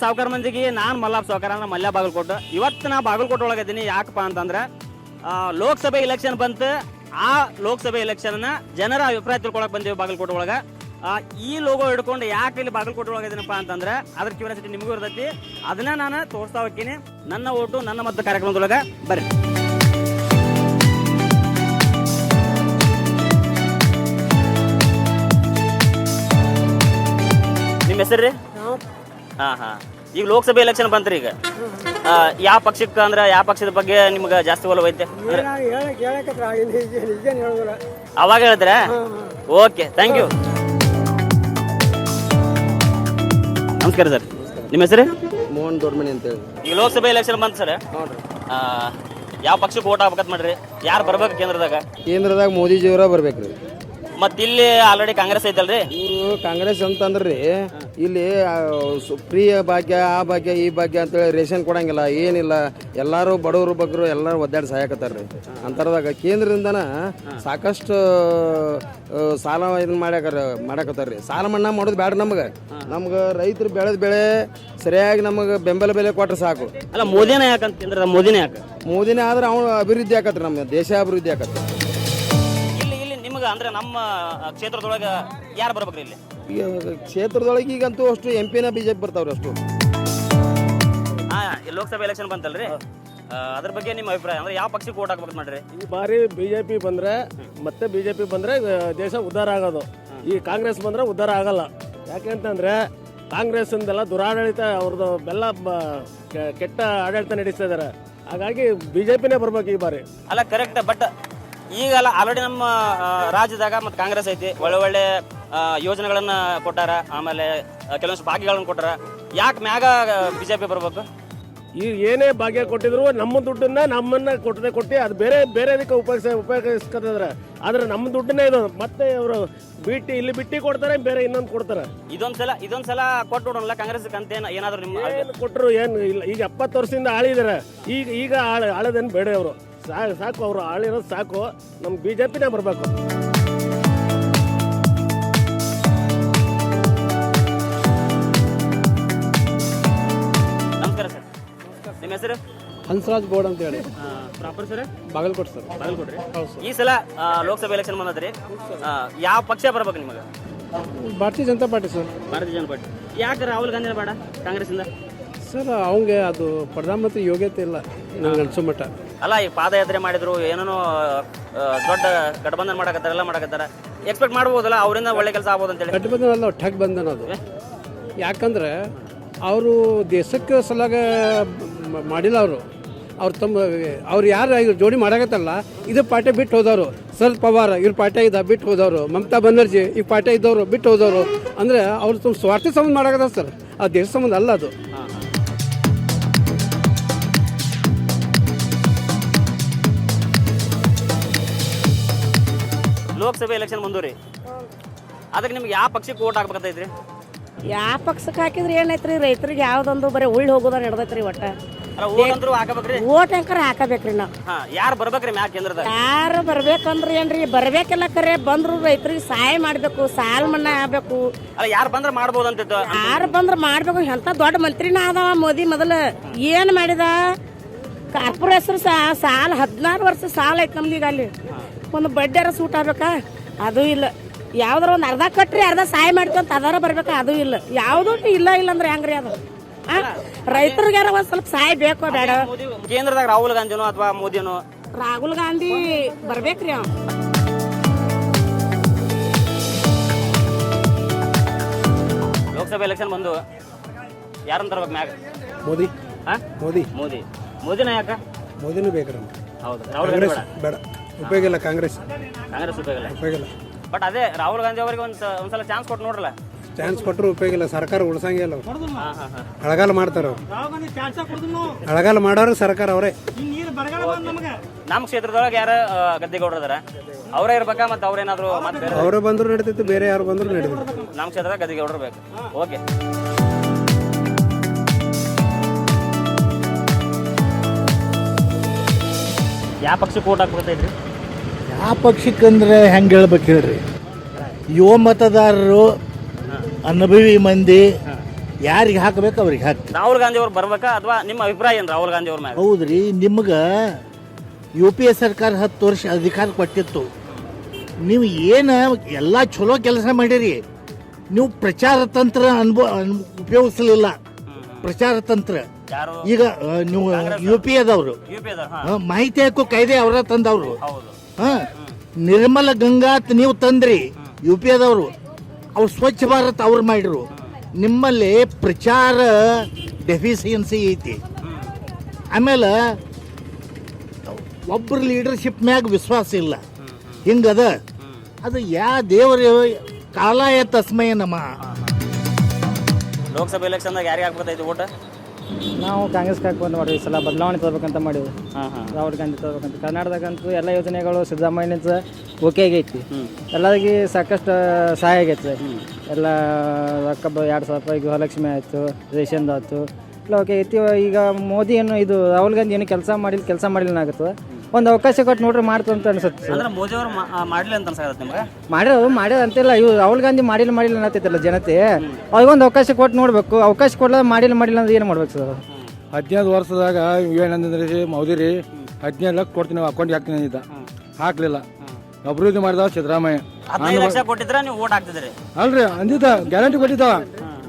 ಸಾವುಕಾರ ಮಂದಿಗೆ ನಾನು ಮಲ್ಲಾಪ್ ಸಾವುಕಾರ ಅಂದ್ರೆ ಮಲ್ಯ ಬಾಗಲಕೋಟೆ. ಇವತ್ತು ನಾ ಬಾಗಲಕೋಟೆ ಒಳಗಿದ್ದೀನಿ. ಯಾಕಪ್ಪ ಅಂತಂದ್ರೆ ಲೋಕಸಭೆ ಇಲೆಕ್ಷನ್ ಬಂತು. ಆ ಲೋಕಸಭೆ ಎಲೆಕ್ಷನ್ ಜನರ ಅಭಿಪ್ರಾಯ ತಿಳ್ಕೊಳಕ್ ಬಂದೀವಿ ಬಾಗಲಕೋಟೆ ಒಳಗ. ಈ ಲೋಗೋ ಹಿಡ್ಕೊಂಡು ಯಾಕೆ ಇಲ್ಲಿ ಬಾಗಲಕೋಟೆ ಒಳಗಿದ್ದೀನಪ್ಪ ಅಂತಂದ್ರೆ ಅದ್ರ ಕ್ಯೂರಿಯಾಸಿಟಿ ನಿಮಗೂ ಇರ್ತೈತಿ. ಅದನ್ನ ನಾನು ತೋರಿಸ್ತಾ ಹೋಗ್ತೀನಿ. ನನ್ನ ಓಟು ನನ್ನ ಮತ ಕಾರ್ಯಕ್ರಮದೊಳಗ ಬರ್ರಿ. ನಿಮ್ಮ ಹೆಸರು ರೀ? ಹಾ. ಈಗ ಲೋಕಸಭೆ ಎಲೆಕ್ಷನ್ ಬಂತ್ರಿ. ಈಗ ಯಾವ ಪಕ್ಷಕ್ಕೆ ಅಂದ್ರೆ ಯಾವ ಪಕ್ಷದ ಬಗ್ಗೆ ನಿಮ್ಗೆ ಜಾಸ್ತಿ ಒಲವು ಐತೆ? ಅವಾಗ ಹೇಳಿದ್ರೆ ಓಕೆ, ಥ್ಯಾಂಕ್ ಯು. ನಮಸ್ಕಾರ ಸರ್, ನಿಮ್ಮ ಹೆಸರು? ಮೋಹನ್ ದೊಡ್ಮನಿ ಅಂತ ಹೇಳಿ. ಈಗ ಲೋಕಸಭೆ ಎಲೆಕ್ಷನ್ ಬಂತು ಸರ್. ಯಾವ ಪಕ್ಷಕ್ಕೆ ಓಟ್ ಹಾಕ್ಬೇಕಂತ ಮಾಡ್ರಿ? ಯಾರು ಬರ್ಬೇಕು ಕೇಂದ್ರದಾಗ? ಮೋದಿಜಿಯವರ ಬರ್ಬೇಕ್ರಿ. ಮತ್ತೆ ಇಲ್ಲಿ ಆಲ್ರೆಡಿ ಕಾಂಗ್ರೆಸ್ ಐತಲ್ರಿ? ಇವರು ಕಾಂಗ್ರೆಸ್ ಅಂತಂದ್ರಿ ಇಲ್ಲಿ ಪ್ರಿಯ ಭಾಗ್ಯ, ಆ ಭಾಗ್ಯ, ಈ ಭಾಗ್ಯ ಅಂತೇಳಿ ರೇಷನ್ ಕೊಡಂಗಿಲ್ಲ, ಏನಿಲ್ಲ. ಎಲ್ಲರೂ ಬಡವರು ಬಗ್ಗರು ಎಲ್ಲರೂ ಒದ್ದಾಡಿ ಸಹಾಯಕತ್ತಾರ್ರಿ. ಅಂತರದಾಗ ಕೇಂದ್ರದಿಂದನ ಸಾಕಷ್ಟು ಸಾಲ ಇದನ್ನ ಮಾಡಕತ್ತಾರ್ರಿ. ಸಾಲ ಮನ್ನಾ ಮಾಡೋದು ಬೇಡ ನಮ್ಗೆ ರೈತರು ಬೆಳೆದ ಬೆಳೆ ಸರಿಯಾಗಿ ನಮಗೆ ಬೆಂಬಲ ಬೆಲೆ ಕೊಟ್ರೆ ಸಾಕು. ಅಲ್ಲ, ಮೋದಿನೇ ಯಾಕಂತ ಕೇಂದ್ರದ ಮೋದಿನೇ ಯಾಕೆ? ಮೋದಿನೇ ಆದ್ರೆ ಅವನು ಅಭಿವೃದ್ಧಿ ಆಕತ್ರಿ, ನಮ್ಮ ದೇಶ ಅಭಿವೃದ್ಧಿ ಆಕತ್ರಿ. ಅಂದ್ರೆ ನಮ್ಮ ಕ್ಷೇತ್ರದೊಳಗೆ ಯಾರು ಬರ್ಬೇಕ್ರಿ ಇಲ್ಲಿ? ಈಗ ಕ್ಷೇತ್ರದೊಳಗೆ ಈಗಂತೂ ಅಷ್ಟು MP ನ BJP ಬರ್ತಾವ್ರಿ ಅಷ್ಟು. ಲೋಕಸಭೆ ಎಲೆಕ್ಷನ್ ಬಂತಲ್ರಿ, ಅದ್ರ ಬಗ್ಗೆ ನಿಮ್ಮ ಅಭಿಪ್ರಾಯ ಅಂದ್ರೆ ಯಾವ ಪಕ್ಷಕ್ಕೆ ಓಟ್ ಹಾಕ್ಬೇಕು ಮಾಡ್ರಿ? ಈ ಬಾರಿ BJP ಬಂದ್ರೆ ದೇಶ ಉದ್ಧಾರ ಆಗೋದು. ಈ ಕಾಂಗ್ರೆಸ್ ಬಂದ್ರೆ ಉದ್ಧಾರ ಆಗಲ್ಲ. ಯಾಕೆಂತಂದ್ರೆ ಕಾಂಗ್ರೆಸ್ ಇಂದೆಲ್ಲ ದುರಾಡಳಿತ, ಅವ್ರದ್ದು ಬೆಲ್ಲ ಕೆಟ್ಟ ಆಡಳಿತ ನಡೆಸ್ತಾ ಇದಾರೆ. ಹಾಗಾಗಿ BJPನೇ ಬರ್ಬೇಕು ಈ ಬಾರಿ. ಅಲ್ಲ, ಕರೆಕ್ಟ್. ಬಟ್ ಈಗಲ್ಲ, ಆಲ್ರೆಡಿ ನಮ್ಮ ರಾಜ್ಯದಾಗ ಮತ್ತೆ ಕಾಂಗ್ರೆಸ್ ಐತಿ. ಒಳ್ಳೆ ಯೋಜನೆಗಳನ್ನ ಕೊಟ್ಟಾರ, ಆಮೇಲೆ ಕೆಲವೊಂದು ಭಾಗ್ಯಗಳನ್ನ ಕೊಟ್ಟಾರ. ಯಾಕೆ ಮ್ಯಾಗ BJP ಬರ್ಬೇಕು? ಈ ಏನೇ ಭಾಗ್ಯ ಕೊಟ್ಟಿದ್ರು ನಮ್ಮ ದುಡ್ಡನ್ನ ನಮ್ಮನ್ನ ಕೊಟ್ಟು ಅದು ಬೇರೆ ಇದಕ್ಕೆ ಉಪಯೋಗಿಸ್ಕೊತಿದ್ರೆ. ಆದ್ರೆ ನಮ್ಮ ದುಡ್ಡನ್ನೇ ಇದು ಮತ್ತೆ ಅವರು ಇಲ್ಲಿ ಬಿಟ್ಟು ಕೊಡ್ತಾರೆ, ಬೇರೆ ಇನ್ನೊಂದು ಕೊಡ್ತಾರೆ. ಇದೊಂದ್ಸಲ ಕೊಟ್ಟು ಕಾಂಗ್ರೆಸ್ ಅಂತ ಏನಾದ್ರು ನಿಮ್ಮ ಕೊಟ್ಟರು ಏನು ಇಲ್ಲ. ಈಗ 70 ವರ್ಷದಿಂದ ಆಳಿದಾರೆ. ಈಗ ಆಳದೇನು ಬೇಡ. ಅವರು ಸಾಕು, ಅವರು ಆಳಿರೋದು ಸಾಕು. ನಮ್ಮ BJPನೇ ಬರ್ಬೇಕು. ನಮಸ್ಕಾರ ಸರ್, ನಿಮ್ಮ ಹೆಸರು? ಹಂಸರಾಜ್ ಗೌಡ್ ಅಂತ ಹೇಳಿ. Proper sir? Bagalkote sir. Bagalkote. ಈ ಸಲ ಲೋಕಸಭೆ ಎಲೆಕ್ಷನ್ ಬಂದದ್ರಿ, ಯಾವ ಪಕ್ಷ ಬರ್ಬೇಕು ನಿಮಗೆ? ಭಾರತೀಯ ಜನತಾ ಪಾರ್ಟಿ ಸರ್. ಭಾರತೀಯ ಜನತಾ ಪಾರ್ಟಿ. ಯಾಕೆ ರಾಹುಲ್ ಗಾಂಧಿ ಬೇಡ ಕಾಂಗ್ರೆಸ್ ಇಂದ? ಸರ್ ಅವಂಗೆ ಅದು ಪ್ರಧಾನಮಂತ್ರಿ ಯೋಗ್ಯತೆ ಇಲ್ಲ ನಂಗೆ ಅನ್ಸೋ ಮಟ್ಟ. ಅಲ್ಲ, ಈ ಪಾದಯಾತ್ರೆ ಮಾಡಿದ್ರು, ಏನೇನೋ ದೊಡ್ಡ ಗಠಬಂಧನ ಮಾಡಕತ್ತಾರ. ಎಕ್ಸ್ಪೆಕ್ಟ್ ಮಾಡ್ಬೋದಲ್ಲ ಅವರಿಂದ ಒಳ್ಳೆ ಕೆಲಸ ಆಗ್ಬೋದು ಅಂತೇಳಿ? ಗಠಬಂಧನ ಅಲ್ಲ, ಠಗ್ ಬಂಧನ ಅದು. ಯಾಕಂದ್ರೆ ಅವರು ದೇಶಕ್ಕೆ ಸಲಾಗ ಮಾಡಿಲ್ಲ. ಅವ್ರು ಯಾರು ಜೋಡಿ ಮಾಡಕತ್ತಲ್ಲ, ಇದು ಪಾರ್ಟಿ ಬಿಟ್ಟು ಹೋದವರು. ಶರದ್ ಪವಾರ್ ಇವ್ರ ಪಾರ್ಟಿ ಬಿಟ್ಟು ಹೋದವರು. ಮಮತಾ ಬ್ಯಾನರ್ಜಿ ಈ ಪಾರ್ಟಿ ಇದ್ದವರು ಬಿಟ್ಟು ಹೋದವರು. ಅಂದರೆ ಅವ್ರು ಸ್ವಾರ್ಥಿ ಸಂಬಂಧ ಮಾಡಕತ್ತ ಸರ್, ಆ ದೇಶ ಸಂಬಂಧ ಅಲ್ಲ ಅದು. ಲೋಕಸಭೆ ಎಲೆಕ್ಷನ್ ಬಂದವ್ರಿ, ಅದಕ್ಕೆ ನಿಮ್ಗೆ ಯಾವ ಪಕ್ಷಕ್ಕೆ ಓಟ್ ಹಾಕ್ಬೇಕಂತೈತ್ರಿ? ಯಾವ ಪಕ್ಷಕ್ಕೆ ಹಾಕಿದ್ರೆ ಏನೈತ್ರಿ? ರೈತರಿಗೆ ಯಾವ್ದೊಂದು ಬರೀ ಉಳ್ಳಿ ಹೋಗೋದ ನಡೆದೈತ್ರಿ. ಒಟ್ಟ ಓಟ್ ಅಂಕರ ಹಾಕಬೇಕ್ರಿ ನಾವು. ಯಾರು ಬರ್ಬೇಕ್ರಿ ಮ್ಯಾಗ ಕೇಂದ್ರದ? ಯಾರು ಬರ್ಬೇಕಂದ್ರೆ ಏನ್ರಿ, ಬರ್ಬೇಕೆಲ್ಲ ಕರೆ ಬಂದ್ರು ರೈತರಿಗೆ ಸಹಾಯ ಮಾಡ್ಬೇಕು, ಸಾಲ ಮನ್ನಾ ಆಗ್ಬೇಕು. ಅಲ್ಲ, ಯಾರು ಬಂದ್ರೆ ಮಾಡ್ಬೋದಂತ? ಯಾರು ಬಂದ್ರೆ ಮಾಡ್ಬೇಕು. ಎಂತ ದೊಡ್ಡ ಮಂತ್ರಿನ ಆದವ ಮೋದಿ. ಮೊದಲ ಏನ್ ಮಾಡಿದ? ಕಾರ್ಪೊರೇಷನ್ ಸಾಲ 16 ವರ್ಷ ಸಾಲ ಐತ್ ನಮ್ದೀಗ. ಅಲ್ಲಿ ಒಂದು ಬಡ್ಡಿಯಾರ ಸೂಟ್ ಆಗ್ಬೇಕಾ? ಅದು ಇಲ್ಲ. ಯಾವ್ದಾರ ಒಂದು ಅರ್ಧ ಕಟ್ರಿ ಅರ್ಧ ಸಹಾಯ ಮಾಡ್ಕೊಂತ ಅದಾರ ಬರ್ಬೇಕಾ? ಅದು ಇಲ್ಲ. ಯಾವ್ದು ಇಲ್ಲ ಅಂದ್ರೆ ಹೆಂಗ್ರಿ ಅದು? ರೈತರಿಗಾರ ಒಂದ್ ಸ್ವಲ್ಪ ಸಹಾಯ ಬೇಕೋ ಬೇಡ? ಕೇಂದ್ರದಾಗ ರಾಹುಲ್ ಗಾಂಧಿನೋ ಅಥವಾ ಮೋದಿನೋ? ರಾಹುಲ್ ಗಾಂಧಿ ಬರ್ಬೇಕ್ರಿ. ಅವ ಲೋಕಸಭೆ ಎಲೆಕ್ಷನ್ ಬಂದು ಯಾರನ್ನ ತರ್ಬೇಕು ಮ್ಯಾಗ? ಮೋದಿನ ಯಾಕ? ಮೋದಿನೂ ಬೇಕ್ರಿ. ಹೌದು, ರಾಹುಲ್ ಗಾಂಧಿ ಬೇಡ, ಉಪಯೋಗ ಇಲ್ಲ. ಕಾಂಗ್ರೆಸ್ ಉಪಯೋಗ ಇಲ್ಲ. ಬಟ್ ಅದೇ ರಾಹುಲ್ ಗಾಂಧಿ ಅವರಿಗೆ ಒಂದ್ಸಲ ಚಾನ್ಸ್ ಕೊಟ್ಟು ನೋಡ್ರಲ್ಲ. ಚಾನ್ಸ್ ಕೊಟ್ಟರು ಉಪಯೋಗ ಇಲ್ಲ. ಸರ್ಕಾರ ಉಳ್ಸಂಗೇ ಇಲ್ಲ. ಅಳಗಾಲ ಮಾಡ್ತಾರ. ಅಳಗಾಲ ಮಾಡೋರು ಸರ್ಕಾರ ಅವರೇ. ನಮ್ಮ ಕ್ಷೇತ್ರದೊಳಗೆ ಯಾರ ಗದ್ದಿಗೌಡ್ರು ಅದಾರ, ಅವರೇ ಇರ್ಬೇಕಾ? ಮತ್ತೆ ಅವ್ರೇನಾದ್ರು ಅವರೇ ಬಂದ್ರು ನಡೀತೈತಿ, ಬೇರೆ ಯಾರು ಬಂದ್ರು ನಡೀತೈತಿ. ನಮ್ಮ ಕ್ಷೇತ್ರದಾಗ ಗದ್ದಿಗೌಡ್ರು ಬೇಕು. ಓಕೆ. ಯಾವ ಪಕ್ಷಕ್ಕೆ ಓಟ್ ಹಾಕ್ಬೇಕೈತ್ರಿ? ಯಾವ ಪಕ್ಷಕ್ಕಂದ್ರೆ ಹೆಂಗೆ ಹೇಳ್ಬೇಕು ಹೇಳ್ರಿ? ಯುವ ಮತದಾರರು, ಅನುಭವಿ ಮಂದಿ, ಯಾರಿಗೆ ಹಾಕಬೇಕು ಅವ್ರಿಗೆ ಹಾಕ್ತೀವಿ. ರಾಹುಲ್ ಗಾಂಧಿ ಅವ್ರು ಬರ್ಬೇಕಾ ಅಥವಾ ನಿಮ್ಮ ಅಭಿಪ್ರಾಯ ಏನು ರಾಹುಲ್ ಗಾಂಧಿ ಅವ್ರ ಮ್ಯಾಗ? ಹೌದ್ರಿ, ನಿಮ್ಗೆ UPA ಸರ್ಕಾರ 10 ವರ್ಷ ಅಧಿಕಾರ ಕೊಟ್ಟಿತ್ತು. ನೀವು ಏನು ಎಲ್ಲ ಚಲೋ ಕೆಲಸ ಮಾಡಿರಿ, ನೀವು ಪ್ರಚಾರ ತಂತ್ರ ಉಪಯೋಗಿಸಲಿಲ್ಲ. ಪ್ರಚಾರ ತಂತ್ರ ಯಾರು? ಈಗ ನೀವು UPAದವರು ಮಾಹಿತಿ ಹಾಕೋ ಕಾಯ್ದೆ ಅವರ ತಂದವರು. ನಿರ್ಮಲ ಗಂಗಾ ಅಂತ ನೀವು ತಂದ್ರಿ UPAದವರು. ಅವ್ರು ಸ್ವಚ್ಛ ಭಾರತ್ ಅವ್ರು ಮಾಡಿರು. ನಿಮ್ಮಲ್ಲಿ ಪ್ರಚಾರ ಡೆಫಿಸಿಯನ್ಸಿ ಐತಿ. ಆಮೇಲೆ ಒಬ್ಬರ ಲೀಡರ್ಶಿಪ್ ಮ್ಯಾಗ ವಿಶ್ವಾಸ ಇಲ್ಲ. ಹಿಂಗದ ಅದು ದೇವರ ಕಾಲಾಯ ತಸ್ಮೈ ನಮಃ. ಲೋಕಸಭೆ ಎಲೆಕ್ಷನ್ದಾಗ ಯಾರಿಗೆ ಹಾಕ್ಬೇಕೈತಿ ಓಟ? ನಾವು ಕಾಂಗ್ರೆಸ್ ಹಾಕಿ ಮಾಡಿವಿ. ಈ ಸಲ ಬದಲಾವಣೆ ತಗೋಬೇಕಂತ ಮಾಡಿವಿ. ರಾಹುಲ್ ಗಾಂಧಿ ತಗೋಬೇಕಂತ. ಕರ್ನಾಟಕದಂತೂ ಎಲ್ಲ ಯೋಜನೆಗಳು ಸಿದ್ದರಾಮಯ್ಯನಿಂದ ಓಕೆ ಆಗೈತಿ. ಎಲ್ಲರಿಗೆ ಸಾಕಷ್ಟು ಸಹಾಯ ಆಗೈತೆ. ಎಲ್ಲ ರೊಕ್ಕ 2,000 ರೂಪಾಯಿ ಗೃಹಲಕ್ಷ್ಮಿ ಆಯಿತು, ರೇಷನ್ದು ಆಯ್ತು, ಎಲ್ಲ ಓಕೆ ಐತಿ. ಈಗ ಮೋದಿ ಏನು ಇದು ರಾಹುಲ್ ಗಾಂಧಿ ಏನು ಕೆಲಸ ಮಾಡಿಲ್ಲ ಆಗುತ್ತವೆ. ಒಂದು ಅವಕಾಶ ಕೊಟ್ಟು ನೋಡ್ರಿ ಮಾಡ್ತು ಅಂತ ಅನ್ಸುತ್ತೆ. ಅಂದ್ರೆ ಮೋದಿ ಅವರು ಮಾಡಲಿ ಅಂತ ಅನ್ಸಾಗತ್ತೆ ನಿಮ್ಗೆ? ಮಾಡ್ಯಾರ ಅಂತಿಲ್ಲ. ಇವು ರಾಹುಲ್ ಗಾಂಧಿ ಮಾಡಿಲ್ಲ ಅನ್ನತ್ತೈತಲ್ಲ ಜನತೆ. ಅವ್ರಿಗೊಂದು ಅವಕಾಶ ಕೊಟ್ಟು ನೋಡ್ಬೇಕು. ಅವಕಾಶ ಕೊಡಲ್ಲ ಮಾಡಿಲ್ಲ ಅಂದ್ರೆ ಏನು ಮಾಡ್ಬೇಕು ಸರ್? 15 ವರ್ಷದಾಗ ಏನಂದ್ರೆ ಮೋದಿ ರೀ 15 ಲಕ್ಷ ಕೊಡ್ತೀನಿ ಅಕೌಂಟ್ಗೆ ಹಾಕ್ತೀನಿ ಅಂದಿದ್ದ, ಹಾಕ್ಲಿಲ್ಲ. ಅಭಿವೃದ್ಧಿ ಮಾಡಿದ ಸಿದ್ದರಾಮಯ್ಯ. 15 ಲಕ್ಷ ಕೊಟ್ಟಿದ್ರೆ ನೀವು ಓಟ್ ಹಾಕ್ತಿದ್ರಿ ಅಲ್ರಿ ಅಂದಿದ್ದ, ಗ್ಯಾರಂಟಿ ಕೊಟ್ಟಿದ್ದ,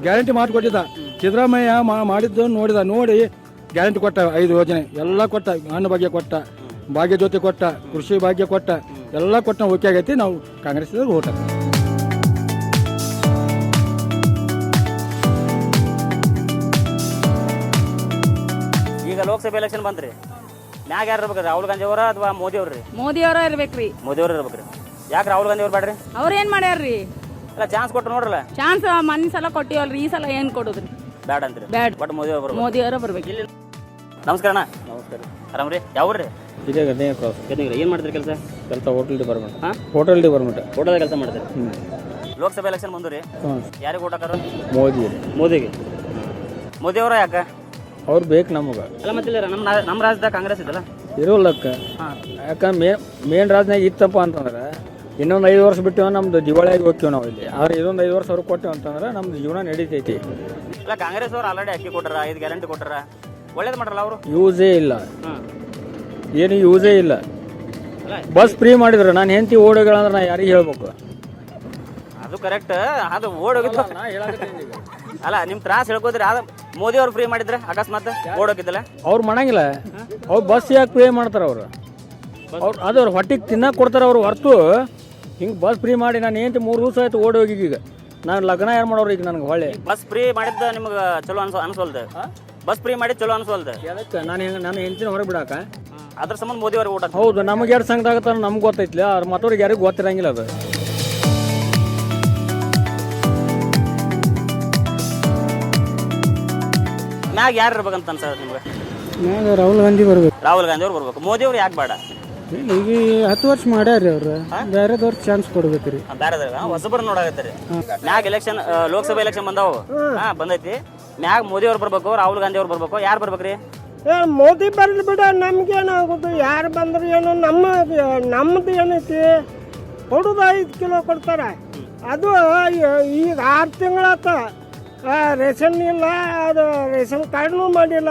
ಗ್ಯಾರಂಟಿ ಮಾಡಿ ಕೊಟ್ಟಿದ್ದ. ಸಿದ್ದರಾಮಯ್ಯ ಮಾಡಿದ್ದು ನೋಡಿ ಗ್ಯಾರಂಟಿ ಕೊಟ್ಟ. 5 ಯೋಜನೆ ಎಲ್ಲ ಕೊಟ್ಟ. ಅನ್ನ ಭಾಗ್ಯ ಕೊಟ್ಟ, ಭಾಗ್ಯ ಜ್ಯೋತಿ ಕೊಟ್ಟ, ಕೃಷಿ ಭಾಗ್ಯ ಕೊಟ್ಟ, ಎಲ್ಲ ಕೊಟ್ಟ. ಓಕೆ ಆಗೈತಿ. ನಾವು ಕಾಂಗ್ರೆಸ್ ಓಟ್ ಹಾಕ್ತೀವಿ. ಈಗ ಲೋಕಸಭೆ ಎಲೆಕ್ಷನ್ ಬಂತ್ರಿ, ಮ್ಯಾಗ ಯಾರು ಇರ್ಬೇಕ್ರಿ? ರಾಹುಲ್ ಗಾಂಧಿ ಅವರ ಅಥವಾ ಮೋದಿ ಅವ್ರಿ? ಮೋದಿ ಅವರ ಇರ್ಬೇಕ್ರಿ. ಮೋದಿ ಅವ್ರು ಇರ್ಬೇಕ್ರಿ. ಯಾಕೆ ರಾಹುಲ್ ಗಾಂಧಿ ಅವ್ರು ಬೇಡ್ರಿ? ಅವ್ರ ಏನ್ ಮಾಡ್ಯಾರ್ರಿ? ಎಲ್ಲ ಚಾನ್ಸ್ ಕೊಟ್ಟು ನೋಡ್ರಲ್ಲ. ಚಾನ್ಸ್ ಮೊನ್ನೆ ಸಲ ಕೊಟ್ಟಿವಲ್ರಿ, ಈ ಸಲ ಏನ್ ಕೊಡುದ್ರಿ? ಬ್ಯಾಡ ಅಂತ್ರಿ? ಬ್ಯಾಡ್. ಬಟ್ ಮೋದಿ ಅವ್ರು ಬರ್ಬೇಕು. ಮೋದಿ ಅವರ ಬರ್ಬೇಕು. ಇಲ್ಲಿ ನಮಸ್ಕಾರ ಅಣ್ಣ. ನಮಸ್ಕಾರ. ಆರಾಮ್ರಿ? ಯಾವ್ರಿ? ಇದೇ ಗದಗ ಕ್ರಾಸ್. ಏನ್ ಮಾಡ್ತೀರಿ ಕೆಲಸ? Hotel department. ಹೋಟೆಲ್ ಡಿಪಾರ್ಟ್ಮೆಂಟ್ ಫೋಟೋದ ಕೆಲಸ ಮಾಡ್ತೀರಿ? ಲೋಕಸಭೆ ಎಲೆಕ್ಷನ್ ಬಂದ್ರಿ, ಯಾರಿಗೆ ಓಟ್ ಹಾಕಾರ? ಮೋದಿ. ಮೋದಿಗೆ. ಮೋದಿ ಅವರ ಯಾಕ? ಅವ್ರು ಬೇಕು ನಮಗೆ. ಅಲ್ಲ ಮತ್ತೆ ನಮ್ಮ ರಾಜ್ಯದಾಗ ಕಾಂಗ್ರೆಸ್ ಇದಲ್ಲ ಇರೋಲ್ಲಕ್ಕ. ಯಾಕಂದ್ರೆ ಮೇನ್ ರಾಜ್ಯನಾಗ ಇತ್ತಪ್ಪ ಅಂತಂದ್ರೆ ಇನ್ನೊಂದು 5 ವರ್ಷ ಬಿಟ್ಟು ನಮ್ದು ದಿವಾಳಿಯಾಗಿ ಹೋಗ್ತೀವಿ ನಾವು ಇಲ್ಲಿ. ಆದ್ರೆ ಇದೊಂದು 5 ವರ್ಷ ಅವ್ರು ಕೊಟ್ಟೇವೆ ಅಂತಂದ್ರೆ ನಮ್ದು ಜೀವನ ನಡೀತೈತಿ. ಇಲ್ಲ ಕಾಂಗ್ರೆಸ್ ಅವ್ರು ಆಲ್ರೆಡಿ ಅಕ್ಕಿ ಕೊಟ್ಟಾರ, 5 ಗ್ಯಾರಂಟಿ ಕೊಟ್ಟಾರ, ಒಳ್ಳೇದು ಮಾಡ್ರಲ್ಲ ಅವರು. ಯೂಸೇ ಇಲ್ಲ, ಏನು ಯೂಸೇ ಇಲ್ಲ. ಬಸ್ ಫ್ರೀ ಮಾಡಿದ್ರು. ನಾನು ಹೆಂಡತಿ ಓಡೋಗಳಂದ್ರೆ ನಾ ಯಾರಿಗೆ ಹೇಳ್ಬೇಕು? ಅದು ಕರೆಕ್ಟ್. ಅದು ಓಡೋಗಿದ್ದು ಅಲ್ಲ, ನಿಮ್ ತ್ರಾಸ ಹೇಳ್ಕೋದ್ರಿ. ಆದ ಮೋದಿ ಅವ್ರು ಫ್ರೀ ಮಾಡಿದ್ರೆ ಅಕಸ್ಮಾತ್ ಓಡೋಗಿದ್ದಲ್ಲ ಅವ್ರು ಮಾಡಂಗಿಲ್ಲ. ಅವ್ರು ಬಸ್ ಯಾಕೆ ಫ್ರೀ ಮಾಡ್ತಾರೆ? ಅವ್ರು ಅದು ಅವ್ರು ಹೊಟ್ಟಿಗೆ ತಿನ್ನಕ್ಕೆ ಕೊಡ್ತಾರೆ. ಅವ್ರು ಹೊರತು ಹಿಂಗೆ ಬಸ್ ಫ್ರೀ ಮಾಡಿ ನಾನು ಹೆಂಡತಿ 3 ದಿವಸ ಆಯ್ತು ಓಡೋಗಿ. ಈಗ ನಾನು ಲಗ್ನ ಯಾರು ಮಾಡೋರು? ಈಗ ನನಗೆ ಹೊಳ್ಳೆ ಬಸ್ ಫ್ರೀ ಮಾಡಿದ್ದ ನಿಮ್ಗೆ ಚಲೋ ಅನ್ಸೋಲ್ದು? ಬಸ್ ಫ್ರೀ ಮಾಡಿ ಚಲೋ ಅನ್ಸೋಲ್ದು? ಅದಕ್ಕೆ ನಾನು ಹೆಂಡತಿನ ಹೊರಗೆ ಬಿಡಾಕ ಅದ್ರ ಸಂಬಂಧ ಮೋದಿ ಅವ್ರಿಗೆ ಓಟ್ ಹಾಕ್ತಾರೆ. ಹೌದು, ನಮಗೆ ಎರಡು ಸಂಗತ ಆಗತ್ತ ನಮ್ಗೆ ಗೊತ್ತೈತಿಲ್ಲ. ಅವ್ರ ಮತ್ತವ್ರಿಗೆ ಯಾರಿಗೂ ಗೊತ್ತಿರಂಗಿಲ್ಲ. ಅದು ಮ್ಯಾಗ ಯಾರು ಇರ್ಬೇಕಂತ ಅನ್ಸತ್ತೆ ನಿಮ್ಗೆ? ರಾಹುಲ್ ಗಾಂಧಿ ಬರ್ಬೇಕು. ರಾಹುಲ್ ಗಾಂಧಿ ಅವ್ರು ಬರ್ಬೇಕು. ಮೋದಿ ಅವ್ರು ಯಾಕೆ ಬೇಡ? ಈಗ 10 ವರ್ಷ ಮಾಡ್ಯಾರ್ರಿ ಅವ್ರು. ಬೇರೆದವ್ರ ಚಾನ್ಸ್ ಕೊಡ್ಬೇಕ್ರಿ. ಬೇರೆ ಹೊಸಬರ್ ನೋಡಾಗತ್ತೀರಿ. ಮ್ಯಾಗ ಎಲೆಕ್ಷನ್ ಲೋಕಸಭೆ ಎಲೆಕ್ಷನ್ ಬಂದಾವು. ಬಂದೈತಿ. ಮ್ಯಾಗ ಮೋದಿ ಅವ್ರು ಬರ್ಬೇಕು, ರಾಹುಲ್ ಗಾಂಧಿ ಅವ್ರು ಬರ್ಬೇಕು. ಯಾರು ಬರ್ಬೇಕ್ರಿ? ಮೋದಿ ಬರ್ಲಿ ಬಿಡ, ನಮ್ಗೇನಾಗೋದು? ಯಾರು ಬಂದ್ರೆ ಏನು? ನಮ್ಮದು ಏನೈತಿ? ಕೊಡೋದು 5 ಕಿಲೋ ಕೊಡ್ತಾರೆ. ಅದು ಈಗ 6 ತಿಂಗಳಾತ ರೇಷನ್ ಇಲ್ಲ, ಅದು ರೇಷನ್ ಕಾರ್ಡ್ನು ಮಾಡಿಲ್ಲ.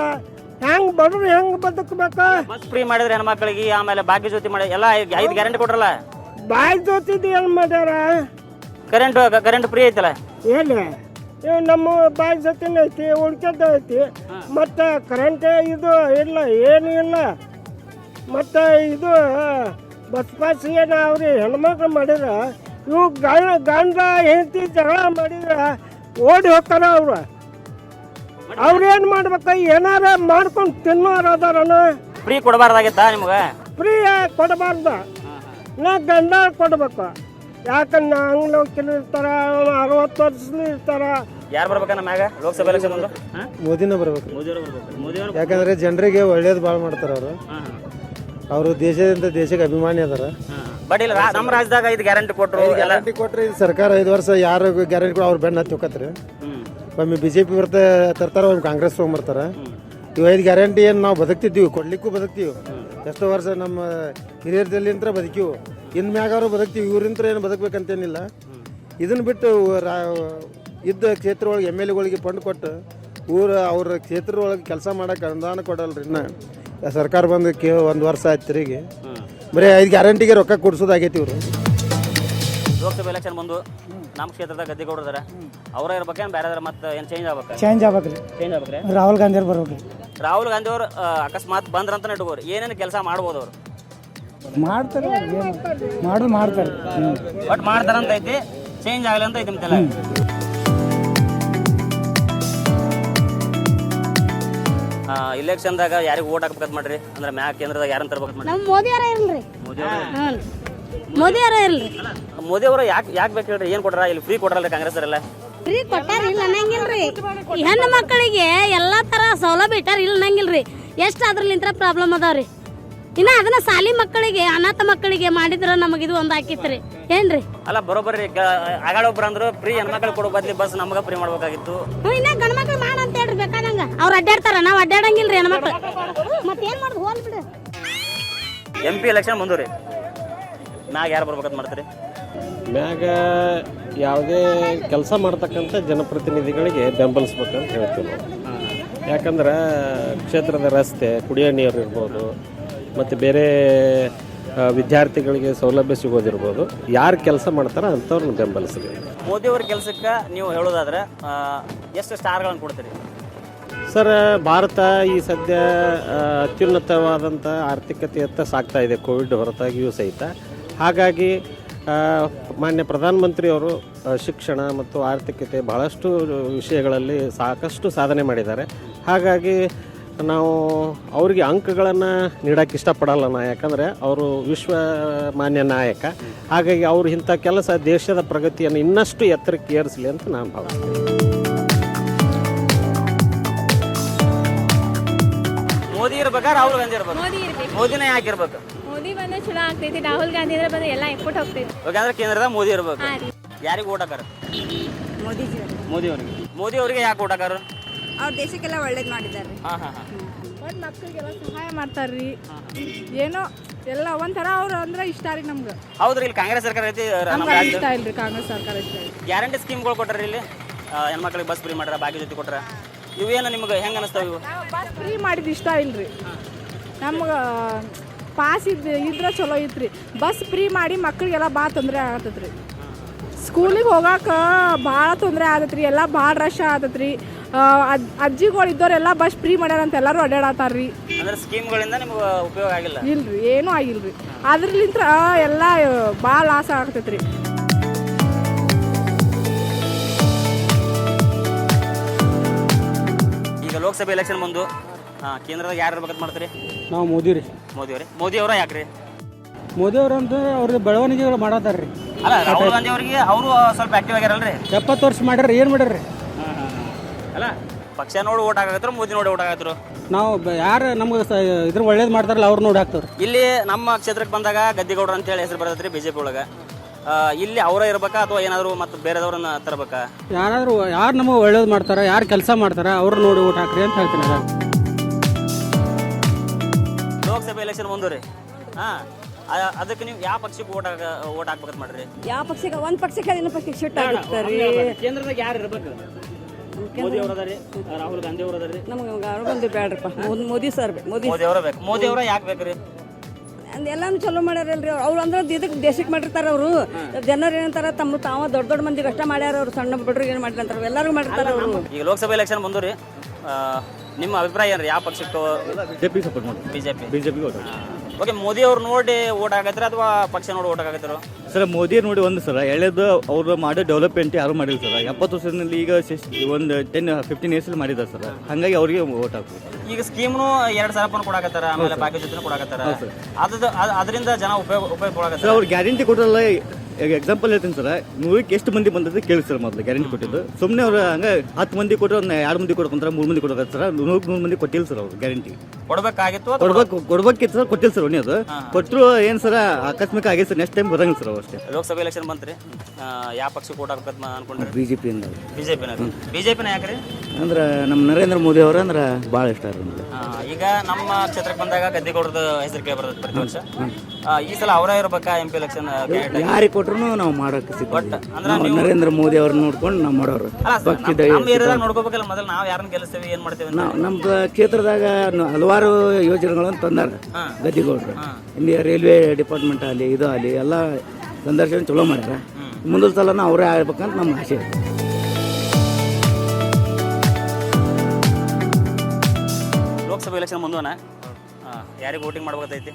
ಹೆಂಗ್ ಬಡ್ರು ಹೆಂಗ್ ಬದುಕಬೇಕ? ಬಸ್ ಫ್ರೀ ಮಾಡಿದ್ರೆ ಹೆಣ್ಮಕ್ಳಿಗೆ, ಆಮೇಲೆ ಭಾಗ್ಯ ಜ್ಯೋತಿ ಮಾಡಿ ಎಲ್ಲ 5 ಗ್ಯಾರಂಟಿ ಕೊಟ್ರಲ್ಲ. ಬಾಯಿ ಜೊತಿದ್ ಏನ್ ಮಾಡ್ಯಾರ? ಕರೆಂಟ್ ಫ್ರೀ ಐತಲ್ಲ? ಹೇಳಿ, ನಮ್ಮ ಬಾಯಿ ಜೊತೆನ ಐತಿ, ಉಳ್ಕೆದ್ದು ಐತಿ. ಮತ್ತೆ ಕರೆಂಟ್ ಇದು ಇಲ್ಲ, ಏನು ಇಲ್ಲ. ಮತ್ತೆ ಇದು ಬಸ್ ಪಾಸ್ ಏನು ಅವ್ರಿ ಹೆಣ್ಮಕ್ಳು ಮಾಡಿದ್ರ, ಇವು ಗಂಡ ಹೆಂಡತಿ ಜಗಳ ಮಾಡಿದ್ರ ಓಡಿ ಹೋಗ್ತಾರ ಅವ್ರು. ಅವ್ರೇನ್ ಮಾಡ್ಬೇಕ? ಏನಾರ ಮಾಡ್ಕೊಂಡು ತಿನ್ನೋರು ಅದಾರನ? ಫ್ರೀ ಕೊಡಬಾರ್ದಾಗಿತ್ತ ನಿಮ್ಗೆ? ಫ್ರೀ ಕೊಡಬಾರ್ದು, ನಾ ಗಂಡ ಕೊಡ್ಬೇಕು. ಯಾಕಂದ್ರೆ ಅಂಗ್ಲೋಕಿಲ್ ಇರ್ತಾರ, 60 ವರ್ಷದ ಇರ್ತಾರ. ಯಾರು ಬರ್ಬೇಕನ್ನ ಮ್ಯಾಗ ಲೋಕಸಭೆ ಎಲೆಕ್ಷನ್ ಬಂದು? ಮೋದಿನ ಬರ್ಬೇಕು. ಮೋದಿ ಅವರು ಬರ್ಬೇಕು. ಮೋದಿ ಅವರು ಯಾಕಂದ್ರೆ ಜನರಿಗೆ ಒಳ್ಳೇದು ಭಾಳ ಮಾಡ್ತಾರೆ ಅವರು. ಅವರು ದೇಶಕ್ಕೆ ಅಭಿಮಾನಿ ಅದಾರ. ಬಟ್ ಇಲ್ಲ ನಮ್ಮ ರಾಜ್ಯದಾಗ 5 ಗ್ಯಾರಂಟಿ ಕೊಟ್ಟರು. ಗ್ಯಾರಂಟಿ ಕೊಟ್ರಿ ಸರ್ಕಾರ 5 ವರ್ಷ ಯಾರು ಗ್ಯಾರಂಟಿ ಕೊಟ್ಟು ಅವ್ರು ಬೆನ್ನ ಹತ್ತಿ ಹೋಗತ್ರಿ. ಒಮ್ಮೆ BJP ತರ್ತಾರ, ಒಮ್ಮೆ ಕಾಂಗ್ರೆಸ್ ತೊಗೊಂಬರ್ತಾರ. ಇವು 5 ಗ್ಯಾರಂಟಿ ಏನು ನಾವು ಬದುಕ್ತಿದ್ದೀವಿ, ಕೊಡ್ಲಿಕ್ಕೂ ಬದುಕ್ತೀವಿ. ಎಷ್ಟೋ ವರ್ಷ ನಮ್ಮ ಹಿರಿಯರಲ್ಲಿ ಅಂತ ಬದುಕಿವು. ಇನ್ ಮ್ಯಾಗ ಅವರು ಬದುಕ್ತೀವಿ. ಇವ್ರಿಂತ್ರ ಏನು ಬದುಕ್ಬೇಕಂತೇನಿಲ್ಲ. ಇದನ್ನ ಬಿಟ್ಟು ಇದ್ದ ಕ್ಷೇತ್ರ ಒಳಗೆ ಎಮ್ ಎಲ್ ಎಗಳಿಗೆ ಫಂಡ್ ಕೊಟ್ಟು ಅವ್ರ ಕ್ಷೇತ್ರ ಒಳಗೆ ಕೆಲಸ ಮಾಡೋಕೆ ಅನುದಾನ ಕೊಡಲ್ರಿ ಇನ್ನು ಸರ್ಕಾರ ಬಂದು 1 ವರ್ಷ ಆಯ್ತು ರೀ. ಈಗ ಬರೀ 5 ಗ್ಯಾರಂಟಿಗೆ ರೊಕ್ಕ ಕೊಡ್ಸೋದಾಗೈತಿ ಇವರು. ಲೋಕಸಭೆ ಎಲೆಕ್ಷನ್ ಬಂದು ನಮ್ಮ ಕ್ಷೇತ್ರದ ಗದ್ದಿಗೌಡರ ಅವರ ಇರ್ಬೇಕೇನು ಬೇರೆ ಮತ್ತೆ ಏನು ಚೇಂಜ್ ಆಗ್ಬೇಕು? ಚೇಂಜ್ ಆಗ್ಬೇಕ್ರಿ, ಚೇಂಜ್ ಆಗ್ಬೇಕ್ರಿ. ರಾಹುಲ್ ಗಾಂಧಿ ಅವ್ರು ಬರ್ಬೇಕ್ರಿ. ರಾಹುಲ್ ಗಾಂಧಿ ಅವರು ಅಕಸ್ಮಾತ್ ಬಂದ್ರಂತ ಇಟ್ಕೋರಿ ಏನೇನು ಕೆಲಸ ಮಾಡ್ಬೋದು ಅವರು? ಮಾಡ್ತಾರೆ, ಮಾಡ್ತಾರೆ. ಬಟ್ ಮಾಡ್ತಾರಂತ ಐತಿ, ಚೇಂಜ್ ಆಗಲಿ ಅಂತ ಐತಿ ನಿಮ್ದೆಲ್ಲ. ಇಲೆಕ್ಷನ್ದಾಗ ಯಾರಿಗೆ ಓಟ್ ಹಾಕ್ಬೇಕಂತ ಮಾಡ್ರಿ? ಅಂದ್ರೆ ಮ್ಯಾಕ್ ಕೇಂದ್ರದಾಗ ಯಾರನ್ನ ತರ್ಬೇಕಂತ ಮಾಡ್ರಿ? ನಮ್ಮ ಮೋದಿ ಅವರೇ ಇಲ್ರಿ. ಮೋದಿ ಅವರೇ ಇಲ್ರಿ. ಮೋದಿ ಅವರು ಯಾಕೆ ಬೇಕು ಹೇಳ್ರಿ? ಏನು ಕೊಟ್ರ? ಇಲ್ಲಿ ಫ್ರೀ ಕೊಟ್ರಲ್ರಿ ಕಾಂಗ್ರೆಸ್ ಅವರೆಲ್ಲ? ಫ್ರೀ ಕೊಟ್ಟಾರ ಇಲ್ಲ ಅನ್ನಂಗಿಲ್ರಿ. ಹೆಣ್ಣು ಮಕ್ಕಳಿಗೆ ಎಲ್ಲಾ ತರ ಸೌಲಭ್ಯ ಇಟ್ಟಾರ ಇಲ್ಲ ಅನ್ನಂಗಿಲ್ರಿ. ಎಷ್ಟು ಅದ್ರಲ್ಲಿಂತ್ರ ಪ್ರಾಬ್ಲಮ್ ಅದಾವ್ರಿ. ಇನ್ನ ಅದನ್ನ ಸಾಲಿ ಮಕ್ಕಳಿಗೆ, ಅನಾಥ ಮಕ್ಕಳಿಗೆ ಮಾಡಿದ್ರ ನಮಗ ಇದು ಒಂದು ಹಾಕಿತ್ರಿ ಏನ್ರಿ? ಅಲ್ಲ ಬರೋಬ್ಬರಿ ಆಗಾಡ ಒಬ್ರು ಅಂದ್ರು ಫ್ರೀ ಹೆಣ್ಮಕ್ಳು ಕೊಡೋ ಬದ್ಲಿ ಬಸ್ ನಮಗ ಫ್ರೀ ಮಾಡ್ಬೇಕಾಗಿತ್ತು. ಇನ್ನ ಗಂಡ ಮಕ್ಳು ಮಾಡ ಅಂತ ಹೇಳ್ರಿ ಬೇಕಾದಂಗ. ಅವ್ರು ಅಡ್ಡಾಡ್ತಾರ, ನಾವ್ ಅಡ್ಡಾಡಂಗಿಲ್ರಿ ಹೆಣ್ಮಕ್ಳು. ಮತ್ತೇನ್ ಮಾಡುದು? ಹೋಲ್ ಬಿಡ್ರಿ. MP ಎಲೆಕ್ಷನ್ ಮುಂದೂರಿ ಮ್ಯಾಗ ಯಾರು ಬರ್ಬೇಕಂತ ಮಾಡ್ತೀರಿ? ಮ್ಯಾಗ ಯಾವುದೇ ಕೆಲಸ ಮಾಡ್ತಕ್ಕಂಥ ಜನಪ್ರತಿನಿಧಿಗಳಿಗೆ ಬೆಂಬಲಿಸ್ಬೇಕಂತ ಹೇಳ್ತೀವಿ ನಾವು. ಯಾಕಂದ್ರೆ ಕ್ಷೇತ್ರದ ರಸ್ತೆ, ಕುಡಿಯೋ ನೀರು ಇರ್ಬೋದು, ಮತ್ತು ಬೇರೆ ವಿದ್ಯಾರ್ಥಿಗಳಿಗೆ ಸೌಲಭ್ಯ ಸಿಗೋದಿರ್ಬೋದು, ಯಾರು ಕೆಲಸ ಮಾಡ್ತಾರೋ ಅಂಥವ್ರನ್ನ ಬೆಂಬಲಿಸಬೇಕು. ಮೋದಿ ಅವ್ರ ಕೆಲಸಕ್ಕೆ ನೀವು ಹೇಳೋದಾದ್ರೆ ಎಷ್ಟು ಸ್ಟಾರ್ಗಳನ್ನು ಕೊಡ್ತೀರಿ? ಸರ್, ಭಾರತ ಈ ಸದ್ಯ ಅತ್ಯುನ್ನತವಾದಂಥ ಆರ್ಥಿಕತೆಯತ್ತ ಸಾಗ್ತಾ ಇದೆ, ಕೋವಿಡ್ ಹೊರತಾಗಿಯೂ ಸಹಿತ. ಹಾಗಾಗಿ ಮಾನ್ಯ ಪ್ರಧಾನಮಂತ್ರಿಯವರು ಶಿಕ್ಷಣ ಮತ್ತು ಆರ್ಥಿಕತೆ ಬಹಳಷ್ಟು ವಿಷಯಗಳಲ್ಲಿ ಸಾಕಷ್ಟು ಸಾಧನೆ ಮಾಡಿದ್ದಾರೆ. ಹಾಗಾಗಿ ನಾವು ಅವರಿಗೆ ಅಂಕಗಳನ್ನು ನೀಡೋಕ್ಕೆ ಇಷ್ಟಪಡಲ್ಲ ನಾ, ಯಾಕಂದರೆ ಅವರು ವಿಶ್ವಮಾನ್ಯ ನಾಯಕ. ಹಾಗಾಗಿ ಅವರು ಇಂಥ ಕೆಲಸ ದೇಶದ ಪ್ರಗತಿಯನ್ನು ಇನ್ನಷ್ಟು ಎತ್ತರಕ್ಕೆ ಏರಿಸಲಿ ಅಂತ ನಾನು ಭಾವಿಸ್ತೀನಿ. ಮೋದಿ ಇರ್ಬೇಕಾ ರಾಹುಲ್ ಗಾಂಧಿ ಇರ್ಬೇಕು? ಮೋದಿನೇ ಯಾಕಿರ್ಬೇಕು? ಮೋದಿ ಬಂದ್ರೆ ಚಲೋ ಆಗ್ತೈತಿ. ರಾಹುಲ್ ಗಾಂಧಿ ಅಂದ್ರೆ ಬಂದ್ರೆ ಎಲ್ಲ ಇಂಪುಟ್ ಹೋಗ್ತೈತಿ. ಯಾಕಂದ್ರೆ ಕೇಂದ್ರದ ಮೋದಿ ಇರ್ಬೇಕು. ಯಾರಿಗೆ ಓಟ್ ಹಾಕಾರ? ಮೋದಿ ಅವರಿಗೆ ಯಾಕೆ ಓಟ್ ಹಾಕಾರ? ಅವ್ರ ದೇಶಕ್ಕೆಲ್ಲ ಒಳ್ಳೇದ್ ಮಾಡಿದ್ದಾರೆ. ಮಕ್ಕಳಿಗೆಲ್ಲ ಸಹಾಯ ಮಾಡ್ತಾರ್ರಿ. ಏನೋ ಎಲ್ಲ ಒಂಥರ ಅವ್ರು ಅಂದ್ರೆ ಇಷ್ಟ ರೀ ನಮ್ಗೆ. ಹೌದ್ರಿ, ಇಲ್ಲಿ ಕಾಂಗ್ರೆಸ್ ಸರ್ಕಾರ ಐತಿ, ಇಷ್ಟ ಇಲ್ರಿ ಕಾಂಗ್ರೆಸ್ ಸರ್ಕಾರ ಇಷ್ಟ ಇಲ್ಲ. ಗ್ಯಾರಂಟಿ ಸ್ಕೀಮ್ಗಳು ಕೊಟ್ಟಾರ ಇಲ್ಲಿ. ಹೆಣ್ಮಕ್ಳಿಗೆ ಬಸ್ ಫ್ರೀ ಮಾಡ್ಯಾರ, ಭಾಗ್ಯ ಜೊತೆ ಕೊಟ್ಟಾರ. ಇವೇನು ನಿಮ್ಗೆ ಹೆಂಗೆ ಅನಿಸ್ತಾವ? ಇವು ಬಸ್ ಫ್ರೀ ಮಾಡಿದ್ದು ಇಷ್ಟ ಇಲ್ರಿ ನಮ್ಗೆ. ಪಾಸ್ ಇದ್ರೆ ಚಲೋ ಐತ್ರಿ. ಬಸ್ ಫ್ರೀ ಮಾಡಿ ಮಕ್ಕಳಿಗೆಲ್ಲ ಭಾಳ ತೊಂದರೆ ಆಗತ್ತೈತ್ರಿ. ಸ್ಕೂಲಿಗೆ ಹೋಗಾಕ ಭಾಳ ತೊಂದರೆ ಆಗತ್ರಿ. ಎಲ್ಲ ಭಾಳ ರಶ್ ಆಗತ್ರಿ. ಅಜ್ಜಿಗಳು ಇದ್ದವರೆಲ್ಲ ಬಸ್ ಫ್ರೀ ಮಾಡ್ಯಾರ ಅಂತ ಎಲ್ಲರೂ ಅಡ್ಡಾಡತ್ತಾರ್ರಿ. ಅಂದ್ರೆ ಸ್ಕೀಮ್ಗಳಿಂದ ನಿಮ್ಗೆ ಉಪಯೋಗ ಆಗಿಲ್ಲ? ಇಲ್ರಿ, ಏನೂ ಆಗಿಲ್ರಿ. ಅದ್ರಲಿಂತ್ರ ಎಲ್ಲ ಭಾಳ ಲಾಸ್ ಆಗತೈತ್ರಿ. ಈಗ ಲೋಕಸಭೆ ಎಲೆಕ್ಷನ್ ಬಂದು ಕೇಂದ್ರದಾಗ ಯಾರು ಇರ್ಬೇಕಂತ ಮಾಡ್ತೀರಿ? ನಾವು ಮೋದಿ ರೀ. ಮೋದಿ ಅವರ ಯಾಕ್ರಿ? ಮೋದಿ ಅವ್ರು ಅಂದ್ರೆ ಅವ್ರದ್ದು ಬೆಳವಣಿಗೆಗಳು ಮಾಡತ್ತಾರ್ರಿ. ಅಲ್ಲ, ರಾಹುಲ್ ಗಾಂಧಿ ಅವರಿಗೆ ಅವರು ಸ್ವಲ್ಪ ಆಕ್ಟಿವ್ ಆಗ್ಯಾರಲ್ರಿ. 70 ವರ್ಷ ಮಾಡ್ಯಾರ, ಏನು ಮಾಡ್ಯಾರ್ರಿ? ಅಲ್ಲ, ಪಕ್ಷ ನೋಡಿ ಓಟ್ ಹಾಕತ್ರು, ಮೋದಿ ನೋಡಿ ಓಟ್ ಹಾಕತ್ರು. ನಾವು ಯಾರು ನಮ್ಗೆ ಇದ್ರ ಒಳ್ಳೇದು ಮಾಡ್ತಾರಲ್ಲ ಅವ್ರು ನೋಡಿ ಹಾಕ್ತಾವ್ರಿ. ಇಲ್ಲಿ ನಮ್ಮ ಕ್ಷೇತ್ರಕ್ಕೆ ಬಂದಾಗ ಗದ್ದಿಗೌಡರು ಅಂತೇಳಿ ಹೆಸರು ಬರ್ತೈತ್ರಿ BJP ಒಳಗೆ. ಇಲ್ಲಿ ಅವರ ಇರ್ಬೇಕಾ ಅಥವಾ ಏನಾದ್ರು ಮತ್ತೆ ಬೇರೆದವ್ರನ್ನ ತರಬೇಕಾ? ಯಾರು ನಮಗೆ ಒಳ್ಳೇದು ಮಾಡ್ತಾರ, ಯಾರು ಕೆಲಸ ಮಾಡ್ತಾರ ಅವ್ರು ನೋಡಿ ಓಟ್ ಹಾಕ್ರಿ ಅಂತ ಹೇಳ್ತೀನಿ. ಲೋಕಸಭೆ ಎಲೆಕ್ಷನ್ ಮುಂದೂರಿ. ಅದಕ್ಕೆ ನೀವು ಯಾವ ಪಕ್ಷಕ್ಕೆ ಓಟ್ ಹಾಕ್ಬೇಕಂತ ಮಾಡ್ರಿ? ಯಾವ ಪಕ್ಷಕ್ಕೆ? ಒಂದ್ ಪಕ್ಷಕ್ಕೆ ಇನ್ನೊಂದು ಪಕ್ಷಕ್ಕೆ ಶಿಫ್ಟ್ ಆಗುತ್ತಾರೆ. ಕೇಂದ್ರದಾಗ ಯಾರು ಇರ್ಬೇಕು? ಮೋದಿ ಅವ್ರ ಅದಾರಿ, ರಾಹುಲ್ ಗಾಂಧಿ ಅವ್ರ ಅದಾರಿ. ನಮ್ಗೆ ಅವ್ರು ಬಂದು ಬೇಡ್ರಪ್ಪ, ಮೋದಿ ಸರ್ ಬೇಕು. ಮೋದಿ ಅವರ ಬೇಕು. ಮೋದಿ ಅವರ ಯಾಕೆ ಬೇಕ್ರಿ? ಎಲ್ಲಾನು ಚಲೋ ಮಾಡ್ಯಾರಲ್ರಿ ಅವ್ರು. ಅಂದ್ರೆ ಇದಕ್ಕೆ ದೇಶಕ್ಕೆ ಮಾಡಿರ್ತಾರ ಅವರು. ಜನರು ಏನಂತಾರ, ತಾವ ದೊಡ್ಡ ಮಂದಿಗೆ ಅಷ್ಟ ಮಾಡ್ಯಾರ ಅವ್ರು. ಸಣ್ಣ ಬಡ್ರಿಗೆ ಏನು ಮಾಡಿರ್ತಾರ, ಎಲ್ಲರಿಗೂ ಮಾಡಿರ್ತಾರ ಅವರು. ಈಗ ಲೋಕಸಭೆ ಎಲೆಕ್ಷನ್ ಬಂದೂರಿ, ನಿಮ್ಮ ಅಭಿಪ್ರಾಯ ಏನ್ರಿ? ಯಾವ ಪಕ್ಷಕ್ಕೆ? BJP ಸಪೋರ್ಟ್ ಮಾಡಿ. BJP ಓಕೆ, ಮೋದಿ ಅವ್ರು ನೋಡಿ ಓಟ್ ಹಾಕತ್ತರ ಅಥವಾ ಪಕ್ಷ ನೋಡಿ ಓಟ್ ಹಾಕತ್ತಾರ? ಸರ್, ಮೋದಿ ನೋಡಿ ಒಂದು ಸರ ಎಳೆದು ಅವ್ರು ಮಾಡೋ ಡೆವಲಪ್ಮೆಂಟ್ ಯಾರು ಮಾಡಿಲ್ಲ ಸರ್. 70 ವರ್ಷದಲ್ಲಿ ಈಗ ಒಂದು 10-15 ಇಯರ್ಸಲ್ಲಿ ಮಾಡಿದ್ದಾರೆ ಸರ್. ಹಾಗಾಗಿ ಅವ್ರಿಗೆ ಓಟ್ ಹಾಕ್ಬೇಕು. ಈಗ ಸ್ಕೀಮ್ನು 2,000 ರೂಪಾಯಿ ಕೊಡಾಕತ್ತಾರ, ಆಮೇಲೆ ಬಾಕಿ ಜೊತೆ ಕೊಡಾಕತ್ತಾರ. ಅದರಿಂದ ಜನ ಉಪಯೋಗ ಕೊಡಾಕತ್ತಾರ. ಅವ್ರು ಗ್ಯಾರಂಟಿ ಕೊಟ್ಟಲ್ಲ. ಎಕ್ಸಾಂಪಲ್ ಹೇಳ್ತೀನಿ ಸರ್, 100ಕ್ಕೆ ಎಷ್ಟು ಮಂದಿ ಬಂದದ್ದು ಕೇಳಿ ಸರ್. ಮೊದಲು ಗ್ಯಾರಂಟಿ ಕೊಟ್ಟಿದ್ದು ಸುಮ್ಮನೆ ಅವ್ರು ಹಂಗೆ 10 ಮಂದಿ ಕೊಟ್ಟರು, 2 ಮಂದಿ ಕೊಡ್ಕೊಂತಾರೆ, 3 ಮಂದಿ ಕೊಡ್ತಾರೆ ಸರ್. 100 ಮಂದಿ ಕೊಟ್ಟಿಲ್ಲ ಸರ್ ಅವ್ರು ಗ್ಯಾರಂಟಿ. ಕೊಡ್ಬೇಕಾಗಿತ್ತು ಅಥವಾ ಕೊಡ್ಬೇಕಿತ್ತು ಸರ್, ಕೊಟ್ಟಿಲ್ಲ ಸರ್ ಒಣ್ಣೆ ಅದು. ಕೊಟ್ಟರು ಏನು ಸರ್ ಆಕಸ್ಮಿಕ ಆಗೈತೆ ಸರ್, ನೆಕ್ಸ್ಟ್ ಟೈಮ್ ಬರಂಗಿಲ್ಲ ಸರ್ ಅಷ್ಟೇ. ಲೋಕಸಭೆ ಎಲೆಕ್ಷನ್ ಬಂತ್ರಿ, ಯಾವ ಪಕ್ಷಕ್ಕೆ ಓಟ್ ಹಾಕ್ಬೇಕಂತ ಅನ್ಕೊಂಡ್ರಿ? ಬಿಜೆಪಿಯಿಂದ. ಬಿಜೆಪಿನ ಯಾಕ್ರಿ? ಅಂದ್ರೆ ನಮ್ಮ ನರೇಂದ್ರ ಮೋದಿ ಅವರು ಅಂದ್ರೆ ಭಾಳ ಇಷ್ಟ ರೀ ನಮ್ಗೆ. ಈಗ ನಮ್ಮ ಕ್ಷೇತ್ರಕ್ಕೆ ಬಂದಾಗ ಗದ್ದಿಗೌಡರದ ಹೆಸರು ಕೇಳಿ ಬರ್ತದೆ ಪ್ರತಿ ವರ್ಷ. ಈ ಸಲ ಅವರೇ ಇರ್ಬೇಕಾ MP ಎಲೆಕ್ಷನ್? ಯಾರಿಗೆ ಕೊಟ್ರು ನಾವು ಮಾಡೋಕೆ ಸಿದ್ಧ. ನರೇಂದ್ರ ಮೋದಿ ಅವ್ರನ್ನ ನೋಡ್ಕೊಂಡು ನಾವು ಮಾಡೋರು. ನಮ್ಮ ಏರಿಯಾದಾಗ ನೋಡ್ಕೋಬೇಕಲ್ಲ, ಮೊದಲು ನಾವು ಯಾರನ್ನ ಗೆಲ್ಲಿಸ್ತೇವೆ, ಏನ್ ಮಾಡ್ತೇವೆ? ನಮ್ಮ ಕ್ಷೇತ್ರದಾಗ ಹಲವಾರು ಯೋಜನೆಗಳನ್ನು ತಂದಾರ ಗದ್ದಿಗೌಡರು. ಇಲ್ಲಿ ರೈಲ್ವೆ ಡಿಪಾರ್ಟ್ಮೆಂಟ್ ಆಗಲಿ ಇದು ಆಗಲಿ ಎಲ್ಲ ಸಂದರ್ಶನ ಚಲೋ ಮಾಡ್ಯಾರ. ಮುಂದಿನ ಸಲ ಅವರೇ ಆಗ್ಬೇಕಂತ ನಮ್ಮ ಆಸೆ. ಲೋಕಸಭೆ ಎಲೆಕ್ಷನ್ ಮುಂದೋನ ಯಾರಿಗೆ ವೋಟಿಂಗ್ ಮಾಡ್ಬೇಕೈತಿ?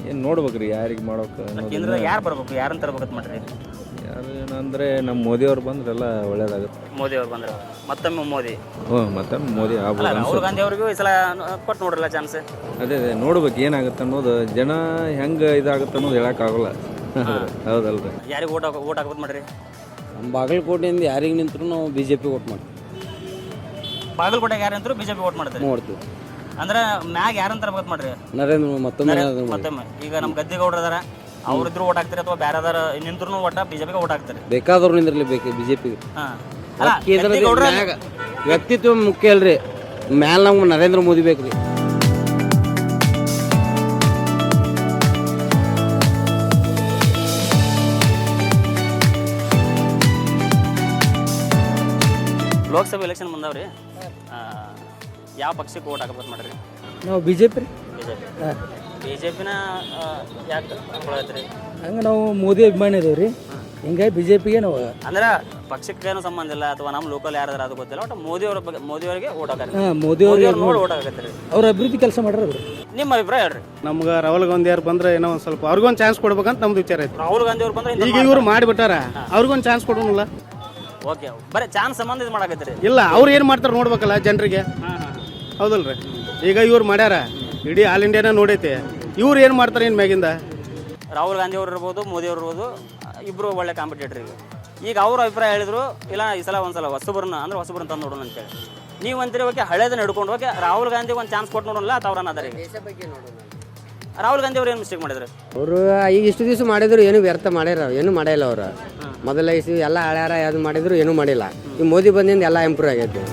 ಏನು ನೋಡ್ಬೇಕ್ರಿ ಯಾರಿಗೆ ಮಾಡೋಕೆ? ಕೇಂದ್ರದಾಗ ಯಾರು ಬರ್ಬೇಕು, ಯಾರನ್ನ ತರ್ಬೇಕಂತ ಮಾಡ್ರಿ? ಯಾರು ಏನಂದ್ರೆ ನಮ್ಮ ಮೋದಿಯವ್ರು ಬಂದ್ರೆ ಎಲ್ಲ ಒಳ್ಳೇದಾಗುತ್ತೆ. ಮೋದಿ ಅವ್ರು ಬಂದ್ರೆ ಮತ್ತೊಮ್ಮೆ ಮೋದಿ. ಮತ್ತೆ ಮೋದಿ ಆಗ್ಬೋದು. ರಾಹುಲ್ ಗಾಂಧಿ ಅವ್ರಿಗೂ ಈ ಸಲ ಕೊಟ್ಟು ನೋಡ್ರಲ್ಲ ಚಾನ್ಸ್. ಅದೇ ನೋಡ್ಬೇಕು ಏನಾಗುತ್ತೆ ಅನ್ನೋದು, ಜನ ಹೆಂಗೆ ಇದಾಗುತ್ತೆ ಅನ್ನೋದು ಹೇಳಕ್ಕಾಗಲ್ಲ. ಹೌದಲ್ರಿ. ಯಾರಿಗೆ ಓಟ್ ಹಾಕ್ಬೋದು ಮಾಡ್ರಿ? ನಮ್ಮ ಬಾಗಲಕೋಟೆಯಿಂದ ಯಾರಿಗೆ ನಿಂತರೂ ನಾವು BJP ಓಟ್ ಮಾಡ್ತೀವಿ. ಬಾಗಲಕೋಟೆಗೆ ಯಾರು ನಿಂತರೂ BJP ಓಟ್ ಮಾಡ್ತಾರೆ. ನೋಡ್ತೀವಿ ಅಂದ್ರೆ ಮ್ಯಾಗ ಯಾರನ್ನ ತರ್ಬೇಕು ಮಾಡ್ರಿ? ನರೇಂದ್ರ ಮತ್ತೊಮ್ಮೆ. ಈಗ ನಮ್ಮ ಗದ್ದಿಗೌಡರು ಅದಾರ, ಅವ್ರಿದ್ರು ಓಟ್ ಹಾಕ್ತಾರೆ ಅಥವಾ ಬೇರೆ ಅದಾರ ನಿಂತ್ರು ಒಟ್ಟ BJP ಓಟ್ ಹಾಕ್ತಾರೆ. ಬೇಕಾದವ್ರು ನಿಂದ್ರಲಿ BJP. ವ್ಯಕ್ತಿತ್ವ ಮುಖ್ಯ ಅಲ್ರಿ, ಮ್ಯಾಲ ನಮ್ಗೆ ನರೇಂದ್ರ ಮೋದಿ ಬೇಕ್ರಿ. ಲೋಕಸಭೆ ಎಲೆಕ್ಷನ್ ಬಂದವ್ರಿ, ಯಾವ ಪಕ್ಷಕ್ಕೆ ಓಟ್ ಹಾಕಬೇಕು ಮಾಡ್ರಿ? ನಾವು BJP ರೀ. ಬಿಜೆಪಿನ ಯಾಕೆ ಅನ್ಕೊಳತ್ರಿ? ಹಂಗೆ ನಾವು ಮೋದಿ ಅಭಿಮಾನಿ ಇದೇವೆ ರೀ, ಹಿಂಗಾಗಿ BJPಗೆ ನಾವು. ಅಂದ್ರೆ ಪಕ್ಷಕ್ಕೇನು ಸಂಬಂಧ ಇಲ್ಲ ಅಥವಾ ನಮ್ಮ ಲೋಕಲ್ ಯಾರಾದ್ರೂ ಅದು ಗೊತ್ತಿಲ್ಲ, ಒಟ್ಟು ಮೋದಿಯವರಿಗೆ ಓಟ್ ಹಾಕಿ. ಮೋದಿ ನೋಡಿ ಓಟ್ ಹಾಕತ್ರಿ. ಅವ್ರ ಅಭಿವೃದ್ಧಿ ಕೆಲಸ ಮಾಡ್ರಿ. ನಿಮ್ಮ ಅಭಿಪ್ರಾಯ ಹೇಳ್ರಿ. ನಮ್ಗೆ ರಾಹುಲ್ ಗಾಂಧಿ ಅವ್ರು ಬಂದ್ರೆ ಏನೋ ಒಂದು ಸ್ವಲ್ಪ ಅವ್ರಿಗೊಂದು ಚಾನ್ಸ್ ಕೊಡ್ಬೇಕಂತ ನಮ್ದು ವಿಚಾರ ಐತಿ. ರಾಹುಲ್ ಗಾಂಧಿ ಅವ್ರು ಬಂದ್ರೆ ಈಗ ಇವ್ರು ಮಾಡಿಬಿಟ್ಟಾರ, ಅವ್ರಿಗೊಂದು ಚಾನ್ಸ್ ಕೊಡೋಣ. ಓಕೆ, ಬರೀ ಚಾನ್ಸ್ ಸಂಬಂಧ ಇದು ಮಾಡಕತ್ರಿ? ಇಲ್ಲ, ಅವ್ರು ಏನು ಮಾಡ್ತಾರೆ ನೋಡ್ಬೇಕಲ್ಲ ಜನರಿಗೆ. ಹೌದಲ್ರಿ. ಈಗ ಇವ್ರು ಮಾಡ್ಯಾರ, ಇಡೀ ಆಲ್ ಇಂಡಿಯಾನ ನೋಡೈತೆ. ಇವ್ರು ಏನು ಮಾಡ್ತಾರೆ ಏನು ಮ್ಯಾಗಿಂದ? ರಾಹುಲ್ ಗಾಂಧಿ ಅವ್ರು ಇರ್ಬೋದು, ಮೋದಿ ಅವ್ರು ಇರ್ಬೋದು, ಇಬ್ರು ಒಳ್ಳೆ ಕಾಂಪಿಟೇಟರ್. ಈಗ ಅವ್ರ ಅಭಿಪ್ರಾಯ ಹೇಳಿದ್ರು, ಇಲ್ಲ ಈ ಸಲ ಒಂದ್ಸಲ ಹೊಸಬ್ರನ್ನ ತಂದು ನೋಡೋಣ ಅಂತೇಳಿ. ನೀವು ಅಂತೀರಿ ಓಕೆ ಹಳೇದನ್ನ ಹಿಡ್ಕೊಂಡು ಹೋಗಿ ರಾಹುಲ್ ಗಾಂಧಿ ಒಂದು ಚಾನ್ಸ್ ಕೊಟ್ಟು ನೋಡೋಣ ಅಥವಾ ಅವ್ರನ್ನ ಅದಾರ. ರಾಹುಲ್ ಗಾಂಧಿ ಅವ್ರು ಏನು ಮಿಸ್ಟೇಕ್ ಮಾಡಿದ್ರು? ಅವರು ಈಗ ಇಷ್ಟು ದಿವಸ ಮಾಡಿದ್ರು ಏನು ವ್ಯರ್ಥ ಮಾಡ್ಯಾರ, ಏನು ಮಾಡಿಲ್ಲ. ಅವರು ಮೊದಲ ಇಷ್ಟು ಎಲ್ಲ ಹಳ್ಯಾರ ಯಾವ್ದು ಮಾಡಿದ್ರು ಏನೂ ಮಾಡಿಲ್ಲ. ಈ ಮೋದಿ ಬಂದಿಂದ ಎಲ್ಲ ಇಂಪ್ರೂವ್ ಆಗೈತೆ.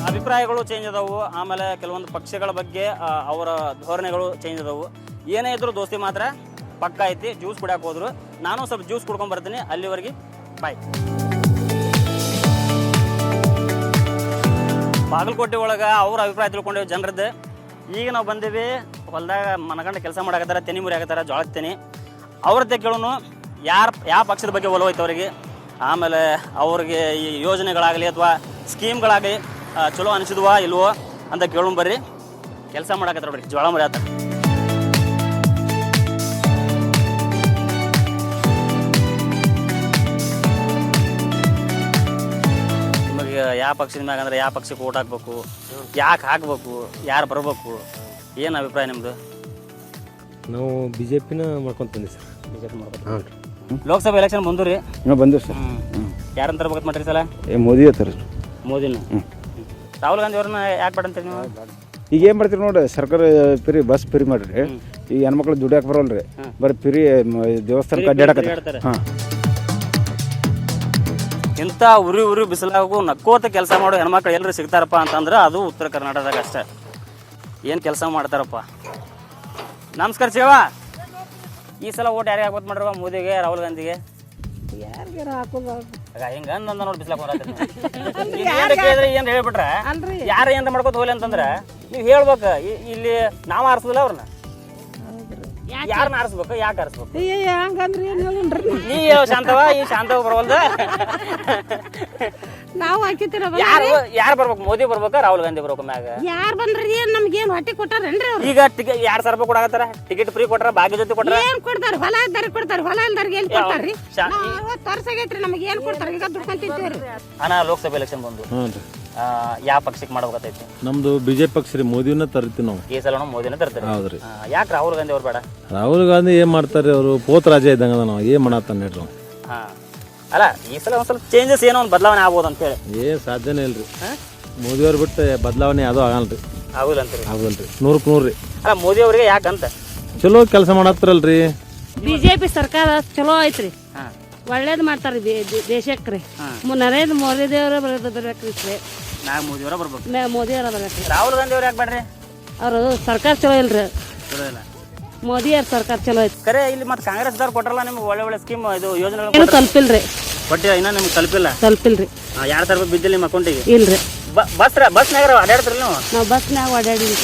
ಅಭಿಪ್ರಾಯಗಳು ಚೇಂಜ್ ಅದಾವು, ಆಮೇಲೆ ಕೆಲವೊಂದು ಪಕ್ಷಗಳ ಬಗ್ಗೆ ಅವರ ಧೋರಣೆಗಳು ಚೇಂಜ್ ಅದಾವು. ಏನೇ ಇದ್ರು ದೋಸ್ತಿ ಮಾತ್ರ ಪಕ್ಕ ಐತಿ. ಜ್ಯೂಸ್ ಕುಡಿಯಕ್ಕೆ ಹೋದ್ರು, ನಾನು ಸ್ವಲ್ಪ ಜ್ಯೂಸ್ ಕುಡ್ಕೊಂಡು ಬರ್ತೀನಿ. ಅಲ್ಲಿವರೆಗೆ ಬಾಯ್. ಬಾಗಲಕೋಟೆ ಒಳಗೆ ಅವ್ರ ಅಭಿಪ್ರಾಯ ತಿಳ್ಕೊಂಡೇವೆ ಜನರದ್ದು. ಈಗ ನಾವು ಬಂದೇವಿ ಹೊಲದಾಗ ಮನಗಂಡ ಕೆಲಸ ಮಾಡಾಕತ್ತಾರ, ತೆನಿ ಮುರಿ ಆಗತ್ತಾರ, ಜೋಳದ ತೆನಿ. ಅವ್ರದ್ದೇ ಕೇಳೋನು ಯಾವ ಪಕ್ಷದ ಬಗ್ಗೆ ಒಲವೈತೆ ಅವರಿಗೆ, ಆಮೇಲೆ ಅವ್ರಿಗೆ ಈ ಯೋಜನೆಗಳಾಗಲಿ ಅಥವಾ ಸ್ಕೀಮ್ಗಳಾಗಲಿ ಚಲೋ ಅನಿಸಿದ್ವಾ ಇಲ್ವೋ ಅಂತ ಕೇಳೋಣ ಬರ್ರಿ. ಕೆಲಸ ಮಾಡಾಕತ್ತಾರ ಬರ್ರಿ, ಜೋಳ ಮುರಿ ಆತ. ನಿಮಗೆ ಯಾವ ಪಕ್ಷದ ಮ್ಯಾಗ ಅಂದ್ರೆ ಯಾವ ಪಕ್ಷಕ್ಕೆ ಓಟ್ ಹಾಕ್ಬೇಕು, ಯಾಕೆ ಹಾಕ್ಬೇಕು, ಯಾರು ಬರ್ಬೇಕು, ಏನು ಅಭಿಪ್ರಾಯ ನಿಮ್ದು? ನಾವು BJPನ ಮಾಡ್ಕೊಂತ ಬಂದಿ ಸರ್. BJP ಮಾಡ್ಬೇಕು. ಲೋಕಸಭೆ ಎಲೆಕ್ಷನ್ ಬಂದ್ರಿ? ಬಂದಿವಿ ಸರ್. ಯಾರನ್ನ ತರ್ಬೇಕಂತ ಮಾಡ್ರಿ ಸಲ? ಮೋದಿ ತರ. ಮೋದಿನ. ರಾಹುಲ್ ಗಾಂಧಿ ಅವ್ರನ್ನ ಯಾಕೆ ಬೇಡಂತೀರಿ ನೀವು? ಈಗ ಏನು ಮಾಡ್ತೀರಿ ನೋಡ್ರಿ, ಸರ್ಕಾರ ಬಸ್ ಫ್ರೀ ಮಾಡ್ರಿ. ಈಗ ಹೆಣ್ಮಕ್ಳು ದುಡಿಯಾಕೆ ಬರೋಲ್ರಿ, ಬರೀ ಫ್ರೀ ದೇವಸ್ಥಾನಕ್ಕೆ ಅಡ್ಡಾಡಕತ್ತಾರೆ. ಇಂಥ ಉರಿ ಬಿಸಿಲಾಗೂ ನಕ್ಕೋತ ಕೆಲಸ ಮಾಡೋ ಹೆಣ್ಮಕ್ಳು ಎಲ್ಲರೂ ಸಿಗ್ತಾರಪ್ಪ ಅಂತಂದ್ರೆ ಅದು ಉತ್ತರ ಕರ್ನಾಟಕದಾಗ ಅಷ್ಟೇ. ಏನು ಕೆಲಸ ಮಾಡ್ತಾರಪ್ಪ. ನಮಸ್ಕಾರ ಶಿವ. ಈ ಸಲ ಓಟ್ ಯಾರಿಗೆ ಹಾಕ್ಬೋದು ಮಾಡ್ರವ? ಮೋದಿಗೆ, ರಾಹುಲ್ ಗಾಂಧಿಗೆ? ಯಾರಿಗಾರ ಹಾಕೋದು ಹಿಂಗ ನೋಡಿ ಬಿಸ್ಲಾಕ ಕೇಳಿದ್ರೆ ಏನ್ ಹೇಳ್ಬಿಟ್ರ ಯಾರ ಏನ್ರ ಮಾಡ್ಕೋತ ಹೋಗ್ಲಿ ಅಂತಂದ್ರ ನೀವು ಹೇಳ್ಬೇಕು. ಇಲ್ಲಿ ನಾವ್ ಆರಿಸೋದಿಲ್ಲ ಅವ್ರನ್ನ, ಯಾರನ್ನ ಆರಿಸ್ಬೇಕು, ಯಾಕೆ ಆರಿಸ್ಬೇಕು? ಹಂಗಂದ್ರೆ ಏನು ಹೇಳೋಣ್ರಿ? ನೀ ಶಾಂತವ, ಈ ಶಾಂತವ ಬರವಲ್ದ. ನಾವು ಹಾಕಿತಿರ ಯಾರು ಬರ್ಬೇಕು? ಮೋದಿ ಬರ್ಬೇಕಾ ರಾಹುಲ್ ಗಾಂಧಿ ಬರ್ಬೇಕು ಮ್ಯಾಗ? ಯಾರು ಬಂದ್ರಿ? ಏನ್ ನಮ್ಗೇನು ಹೊಟ್ಟೆ ಕೊಟ್ಟಾರೇನ್ರಿ ಅವ್ರು? ಈಗ 2,000 ರೂಪಾಯಿ ಕೊಡಾಕತ್ತಾರ, ಟಿಕೆಟ್ ಫ್ರೀ ಕೊಟ್ಟಾರ, ಭಾಗ್ಯ ಜೊತೆ ಕೊಟ್ಟಾರ. ಏನ್ ಕೊಡ್ತಾರ? ಹೊಲ ಇದ್ದಾರ ಕೊಡ್ತಾರ, ಹೊಲ ಇಲ್ದಾರಿಗೆ ಏನ್ ಕೊಡ್ತಾರ್ರಿ? ತೋರ್ಸಾಗೈತ್ರಿ ನಮಗೆ ಏನ್ ಕೊಡ್ತಾರ? ಈಗ ದುಡ್ಕೊಂತಿದ್ದೀವ್ರಿ. ಅಣ್ಣ, ಲೋಕಸಭೆ ಎಲೆಕ್ಷನ್ ಬಂದು ಯಾವ ಪಕ್ಷಕ್ಕೆ ಮಾಡ್ಬೇಕೈತಿ? ನಮ್ದು BJP ಪಕ್ಷ ರೀ, ಮೋದಿನ ತರ್ತೀವಿ ನಾವು. ಈ ಸಲ ಮೋದಿನ ತರ್ತೀರಿ? ಹೌದ್ರಿ. ಯಾಕೆ ರಾಹುಲ್ ಗಾಂಧಿ ಅವ್ರು ಬೇಡ? ರಾಹುಲ್ ಗಾಂಧಿ ಏನ್ ಮಾಡ್ತಾರೆ, ಅವರು ಪೋತ್ ರಾಜ ಇದ್ದಂಗ ನಾವು ಏನ್ ಮಾಡತ್ತಾನ ಹೇಳ್ರಿ. ಅಲ್ಲ, ಈ ಸಲ ಒಂದ್ ಸ್ವಲ್ಪ ಚೇಂಜಸ್ ಏನೋ ಒಂದು ಬದಲಾವಣೆ ಆಗ್ಬೋದು ಅಂತ ಹೇಳಿ. ಏನ್ ಸಾಧ್ಯನೇ ಇಲ್ರಿ. ಮೋದಿಯವ್ರು ಬಿಟ್ಟು ಬದಲಾವಣೆ ಯಾವುದೂ ಆಗಲ್ರಿ. ಆಗುದಿಲ್ಲ ಅಂತೀರಿ. ಆಗುದಿಲ್ರಿ 100ಕ್ಕೆ 100 ರೀ. ಅಲ್ಲ ಮೋದಿ ಅವರಿಗೆ ಯಾಕಂತ ಚಲೋ ಕೆಲಸ ಮಾಡತ್ತಾರಲ್ರಿ. ಬಿಜೆಪಿ ಸರ್ಕಾರ ಚಲೋ ಐತ್ರಿ, ಒಳ್ಳೇದು ಮಾಡ್ತಾರ್ರಿ ದೇಶಕ್ಕೆ ರೀ. ನರೇಂದ್ರ ಮೋದಿ ದೇವ್ರ ಬರ್ಬೇಕ್ರಿ, ಮೋದಿ ಅವರ ಬರ್ಬೇಕು. ಮೋದಿ ಅವರ ಬರ್ಬೇಕ್ರಿ. ರಾಹುಲ್ ಗಾಂಧಿ ಅವ್ರು ಯಾಕೆ ಬೇಡ್ರಿ? ಅವರು ಸರ್ಕಾರ ಚಲೋ ಇಲ್ರಿ, ಚಲೋ ಇಲ್ಲ. ಮೋದಿ ಅವ್ರ ಸರ್ಕಾರ ಚಲೋ ಐತಿ. ಕರೆ ಇಲ್ಲಿ ಮತ್ತೆ ಕಾಂಗ್ರೆಸ್ದವ್ರು ಕೊಟ್ರಲ್ಲ ನಿಮ್ಗೆ ಒಳ್ಳೆ ಒಳ್ಳೆ ಸ್ಕೀಮ್ ಇದು ಯೋಜನೆಗಳು ಏನು ತಲುಪಿಲ್ರಿ, ಕೊಟ್ಟಿಲ್ಲ ಇನ್ನ ನಿಮ್ಗೆ ತಲುಪಿಲ್ಲ. 2,000 ರೂಪಾಯಿ ಬಿದ್ದಿಲ್ಲ ನಿಮ್ಮ ಅಕೌಂಟಿಗೆ? ಇಲ್ರಿ. ಬಸ್ನಾಗ ಅಡ್ಯಾಡ್ತೀರಿ ನೀವು? ನಾವು ಬಸ್ನಾಗ ಓಡಾಡಿದ್ವಿ.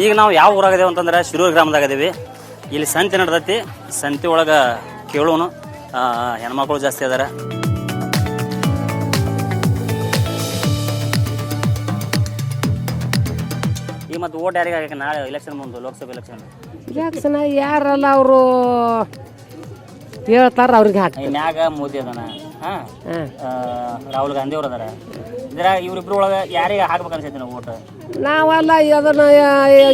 ಈಗ ನಾವು ಯಾವ ಊರಾಗದೇವು ಅಂತಂದ್ರೆ ಶಿರೂರು ಗ್ರಾಮದಾಗ ಇದೀವಿ. ಇಲ್ಲಿ ಸಂತೆ ನಡೆದೈತಿ. ಸಂತೆ ಒಳಗೆ ಕೇಳೋನು ಹೆಣ್ಮಕ್ಳು ಜಾಸ್ತಿ ಅದಾರ. ಈಗ ಮತ್ತೆ ಓಟ್ ಯಾರಿಗೆ ಹಾಕಿ ನಾಳೆ ಎಲೆಕ್ಷನ್ ಮುಂದೆ ಲೋಕಸಭೆ ಎಲೆಕ್ಷನ್ ಯಾರಲ್ಲ ಅವರು ಹೇಳ್ತಾರ ಅವ್ರಿಗೆ ಹಾಕಿ. ಮ್ಯಾಗ ಮೋದಿ ಅದಾನ, ರಾಹುಲ್ ಗಾಂಧಿ ಅವ್ರು ಅದಾರ. ಇದ್ರ ಇವ್ರಿಬ್ರು ಒಳಗೆ ಯಾರಿಗೆ ಹಾಕ್ಬೇಕು ಅನ್ಸೈತಿ ನಾವು ಓಟ್? ನಾವೆಲ್ಲ ಅದನ್ನ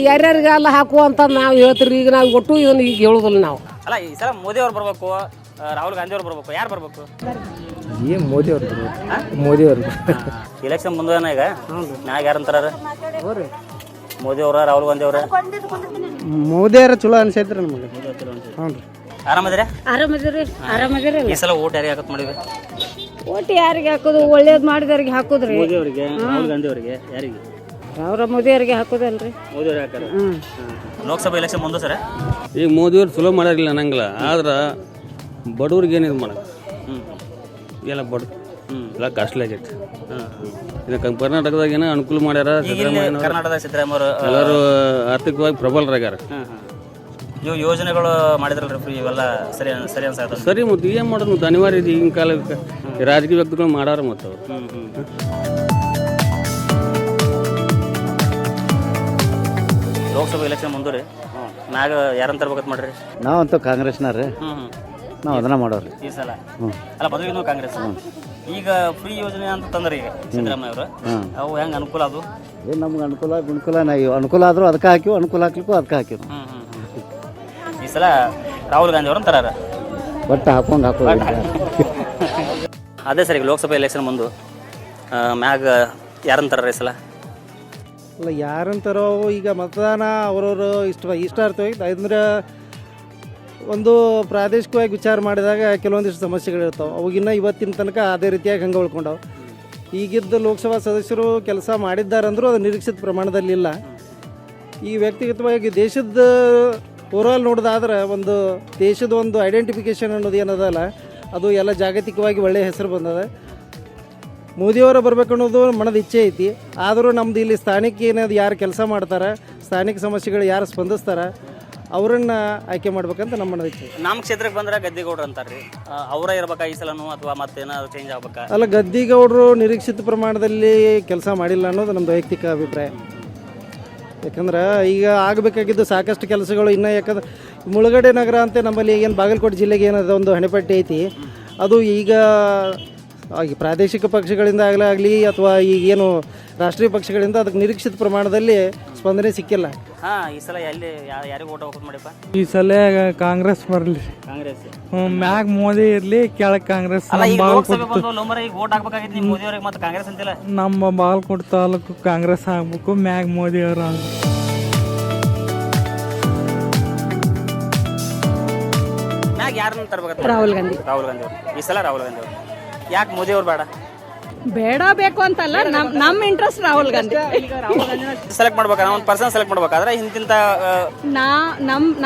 ಯಾರ್ಯಾರಿಗೆಲ್ಲ ಹಾಕುವಂತ ನಾವು ಹೇಳ್ತೀರಿ. ಈಗ ನಾವು ಒಟ್ಟು ಇದನ್ನ ಈಗ ಹೇಳುದಿಲ್ಲ ನಾವು. ಅಲ್ಲ ಈ ಸಲ ಮೋದಿ ಅವ್ರು ಬರ್ಬೇಕು, ರಾಹುಲ್ ಗಾಂಧಿ ಅವ್ರು ಬರ್ಬೇಕು, ಯಾರು ಬರ್ಬೇಕು? ಮೋದಿ ಅವ್ರು ಮೋದಿ ಅವರು ಎಲೆಕ್ಷನ್ ಮುಂದೇನ ಈಗ ಮ್ಯಾಗ ಯಾರು ಅಂತಾರ? ಮೋದಿ ಅವ್ರ ರಾಹುಲ್ ಗಾಂಧಿ ಅವ್ರ? ಮೋದಿ ಅವ್ರ ಚಲೋ ಅನ್ಸೈತ್ರಿ ನಮಗೆ. ಆರಾಮದಿರಾ? ಆರಾಮದಿರಿ. ಈ ಸಲ ಓಟ್ ಯಾರಿಗೆ ಹಾಕತ್ ಮಾಡಿದ್ರಿ? ಓಟ್ ಯಾರಿಗೆ ಹಾಕೋದು? ಒಳ್ಳೇದ್ ಮಾಡಿದವ್ರಿಗೆ ಹಾಕುದ್ರಿ. ಮೋದಿ ಅವರಿಗೆ, ರಾಹುಲ್ ಗಾಂಧಿ ಅವರಿಗೆ, ಯಾರಿಗೆ? ಮೋದಿ ಅವ್ರಿಗೆ ಹಾಕೋದಲ್ರಿ. ಮೋದಿ ಅವ್ರಿಗೆ ಹಾಕಾರ. ಲೋಕಸಭಾ ಎಲೆಕ್ಷನ್ ಮುಂದೆ ಸರ್ ಈಗ ಮೋದಿಯವ್ರು ಚಲೋ ಮಾಡಾರಿಲ್ಲ ಅನ್ನಂಗಿಲ್ಲ, ಆದ್ರೆ ಬಡವ್ರಿಗೆ ಏನಿದು ಮಾಡೋದು ಎಲ್ಲ ಎಲ್ಲ ಕಾಸ್ಟ್ಲಿ ಆಗೈತಿ. ಇದಕ್ಕೆ ಕರ್ನಾಟಕದಾಗ ಏನೋ ಅನುಕೂಲ ಮಾಡ್ಯಾರ. ಕರ್ನಾಟಕದ ಸಿದ್ದರಾಮಯ್ಯ ಎಲ್ಲರೂ ಆರ್ಥಿಕವಾಗಿ ಪ್ರಬಲರಾಗ್ಯಾರ. ಇವು ಯೋಜನೆಗಳು ಮಾಡಿದ್ರಲ್ರಿ ಫ್ರೀ, ಇವೆಲ್ಲ ಸರಿ ಅನ್ಸಾಯ್ತು. ಸರಿ, ಮತ್ತು ಏನು ಮಾಡೋದು? ಮತ್ತು ಅನಿವಾರ್ಯ ಇದೆ ಈಗಿನ ಕಾಲಕ್ಕೆ. ರಾಜಕೀಯ ವ್ಯಕ್ತಿಗಳು ಮಾಡಾರ ಮತ್ತು ಅವ್ರು. ಲೋಕಸಭಾ ಎಲೆಕ್ಷನ್ ಮುಂದೆ ರೀ ಮ್ಯಾಗ ಯಾರಂತ ತರ್ಬೇಕಂತ ಮಾಡ್ರಿ? ನಾವಂತೂ ಕಾಂಗ್ರೆಸ್ನಾರ್ರಿ, ನಾವು ಅದನ್ನ ಮಾಡೋರಿ ಈ ಸಲ. ಅಲ್ಲ ಬದಲಿಗೆ ಕಾಂಗ್ರೆಸ್. ಈಗ ಫ್ರೀ ಯೋಜನೆ ಅಂತ ತಂದ್ರಿ ಈಗ ಸಿದ್ದರಾಮಯ್ಯ ಅವರು, ಅವು ಹೆಂಗೆ ಅನುಕೂಲ? ಅದು ಏನು ನಮ್ಗೆ ಅನುಕೂಲ ಆದರೂ ಅದಕ್ಕೆ ಹಾಕಿವು, ಅನುಕೂಲ ಹಾಕ್ಲಿಕ್ಕೂ ಅದಕ್ಕೆ ಹಾಕಿವು. ಈ ಸಲ ರಾಹುಲ್ ಗಾಂಧಿ ಅವ್ರನ್ನ ತರಾರ ಬಟ್ ಹಾಕೊಂಡು ಅದೇ ಸರ್. ಈಗ ಲೋಕಸಭಾ ಎಲೆಕ್ಷನ್ ಮುಂದೆ ಮ್ಯಾಗ ಯಾರನ್ನ ತರಾರ ಈ ಸಲ? ಅಲ್ಲ ಯಾರಂತಾರೋ ಈಗ ಮತದಾನ ಅವ್ರವ್ರು ಇಷ್ಟಾರ್ಥವಾಗಿ ಅಂದ್ರೆ ಒಂದು ಪ್ರಾದೇಶಿಕವಾಗಿ ವಿಚಾರ ಮಾಡಿದಾಗ ಕೆಲವೊಂದಿಷ್ಟು ಸಮಸ್ಯೆಗಳಿರ್ತಾವೆ. ಅವಾಗಿನ್ನ ಇವತ್ತಿನ ತನಕ ಅದೇ ರೀತಿಯಾಗಿ ಹಂಗೆ ಉಳ್ಕೊಂಡವು. ಈಗಿದ್ದ ಲೋಕಸಭಾ ಸದಸ್ಯರು ಕೆಲಸ ಮಾಡಿದ್ದಾರಂದ್ರೂ ಅದು ನಿರೀಕ್ಷಿತ ಪ್ರಮಾಣದಲ್ಲಿಲ್ಲ. ಈ ವ್ಯಕ್ತಿಗತವಾಗಿ ದೇಶದ ಓವರಾಲ್ ನೋಡೋದಾದ್ರೆ ಒಂದು ದೇಶದ ಒಂದು ಐಡೆಂಟಿಫಿಕೇಷನ್ ಅನ್ನೋದು ಏನದಲ್ಲ, ಅದು ಎಲ್ಲ ಜಾಗತಿಕವಾಗಿ ಒಳ್ಳೆಯ ಹೆಸರು ಬಂದದ. ಮೋದಿಯವರ ಬರ್ಬೇಕು ಅನ್ನೋದು ಮನದ ಇಚ್ಛೆ ಐತಿ. ಆದರೂ ನಮ್ದು ಇಲ್ಲಿ ಸ್ಥಾನಿಕ ಏನದು ಯಾರು ಕೆಲಸ ಮಾಡ್ತಾರೆ, ಸ್ಥಾನಿಕ ಸಮಸ್ಯೆಗಳು ಯಾರು ಸ್ಪಂದಿಸ್ತಾರೆ, ಅವರನ್ನು ಆಯ್ಕೆ ಮಾಡ್ಬೇಕಂತ ನಮ್ಮ ಮನದ ಇಚ್ಛೆ. ನಮ್ಮ ಕ್ಷೇತ್ರಕ್ಕೆ ಬಂದ್ರೆ ಗದ್ದಿಗೌಡ್ರು ಅಂತಾರ್ರಿ, ಅವರ ಇರ್ಬೇಕಾ ಈ ಸಲನೂ ಅಥವಾ ಮತ್ತೇನಾದ್ರು ಚೇಂಜ್ ಆಗ್ಬೇಕಾ? ಅಲ್ಲ, ಗದ್ದಿಗೌಡರು ನಿರೀಕ್ಷಿತ ಪ್ರಮಾಣದಲ್ಲಿ ಕೆಲಸ ಮಾಡಿಲ್ಲ ಅನ್ನೋದು ನಮ್ಮದು ವೈಯಕ್ತಿಕ ಅಭಿಪ್ರಾಯ. ಯಾಕಂದ್ರೆ ಈಗ ಆಗಬೇಕಾಗಿದ್ದು ಸಾಕಷ್ಟು ಕೆಲಸಗಳು ಇನ್ನೂ. ಯಾಕಂದ್ರೆ ಮುಳುಗಡೆ ನಗರ ಅಂತ ನಮ್ಮಲ್ಲಿ ಏನು ಬಾಗಲಕೋಟೆ ಜಿಲ್ಲೆಗೆ ಏನದ ಒಂದು ಹಣೆಪಟ್ಟಿ ಐತಿ, ಅದು ಈಗ ಪ್ರಾದೇಶಿಕ ಪಕ್ಷಗಳಿಂದ ಆಗಲಿ ಅಥವಾ ಈಗೇನು ರಾಷ್ಟ್ರೀಯ ಪಕ್ಷಗಳಿಂದ ಅದಕ್ಕೆ ನಿರೀಕ್ಷಿತ ಪ್ರಮಾಣದಲ್ಲಿ ಸ್ಪಂದನೆ ಸಿಕ್ಕಿಲ್ಲ. ಈ ಸಲ ಎಲ್ಲಿ ಯಾರಿಗೆ ಓಟ್ ಹಾಕೋದು ಮಾಡಿಪ್ಪ? ಈ ಸಲ ಕಾಂಗ್ರೆಸ್ ಬರಲಿ. ಕಾಂಗ್ರೆಸ್ ಮ್ಯಾಗ ಮೋದಿ ಇರಲಿ, ಕೆಳಗೆ ಕಾಂಗ್ರೆಸ್. ಈಗ ಓಟ್ ಹಾಕ್ಬೇಕಾಗಿತ್ತು ನೀವು ಮೋದಿ ಅವ್ರಿಗೆ, ಮತ್ತೆ ಕಾಂಗ್ರೆಸ್ ಅಂತಿಲ್ಲ. ನಮ್ಮ ಬಾಗಲಕೋಟೆ ತಾಲೂಕು ಕಾಂಗ್ರೆಸ್ ಆಗ್ಬೇಕು, ಮ್ಯಾಗ ಮೋದಿ ಅವರು ಆಗ್ಬೇಕು. ಮ್ಯಾಗ ಯಾರನ್ನ ತರ್ಬೇಕು? ರಾಹುಲ್ ಗಾಂಧಿ. ರಾಹುಲ್ ಗಾಂಧಿ ಅವರು. ಈ ಸಲ ರಾಹುಲ್ ಗಾಂಧಿ ಅವರು. ಯಾಕೆ ಮೋದಿ ಅವ್ರು ಬೇಡ? ಬೇಕು ಅಂತಲ್ಲ, ನಮ್ಮ ಇಂಟ್ರೆಸ್ಟ್ ರಾಹುಲ್ ಗಾಂಧಿ. ಸೆಲೆಕ್ಟ್ ಮಾಡ್ಬೇಕಾದ್ರೆ ಒಂದು ಪರ್ಸನ್ ಸೆಲೆಕ್ಟ್ ಮಾಡ್ಬೇಕಾದ್ರೆ ಇಂತಿಂತ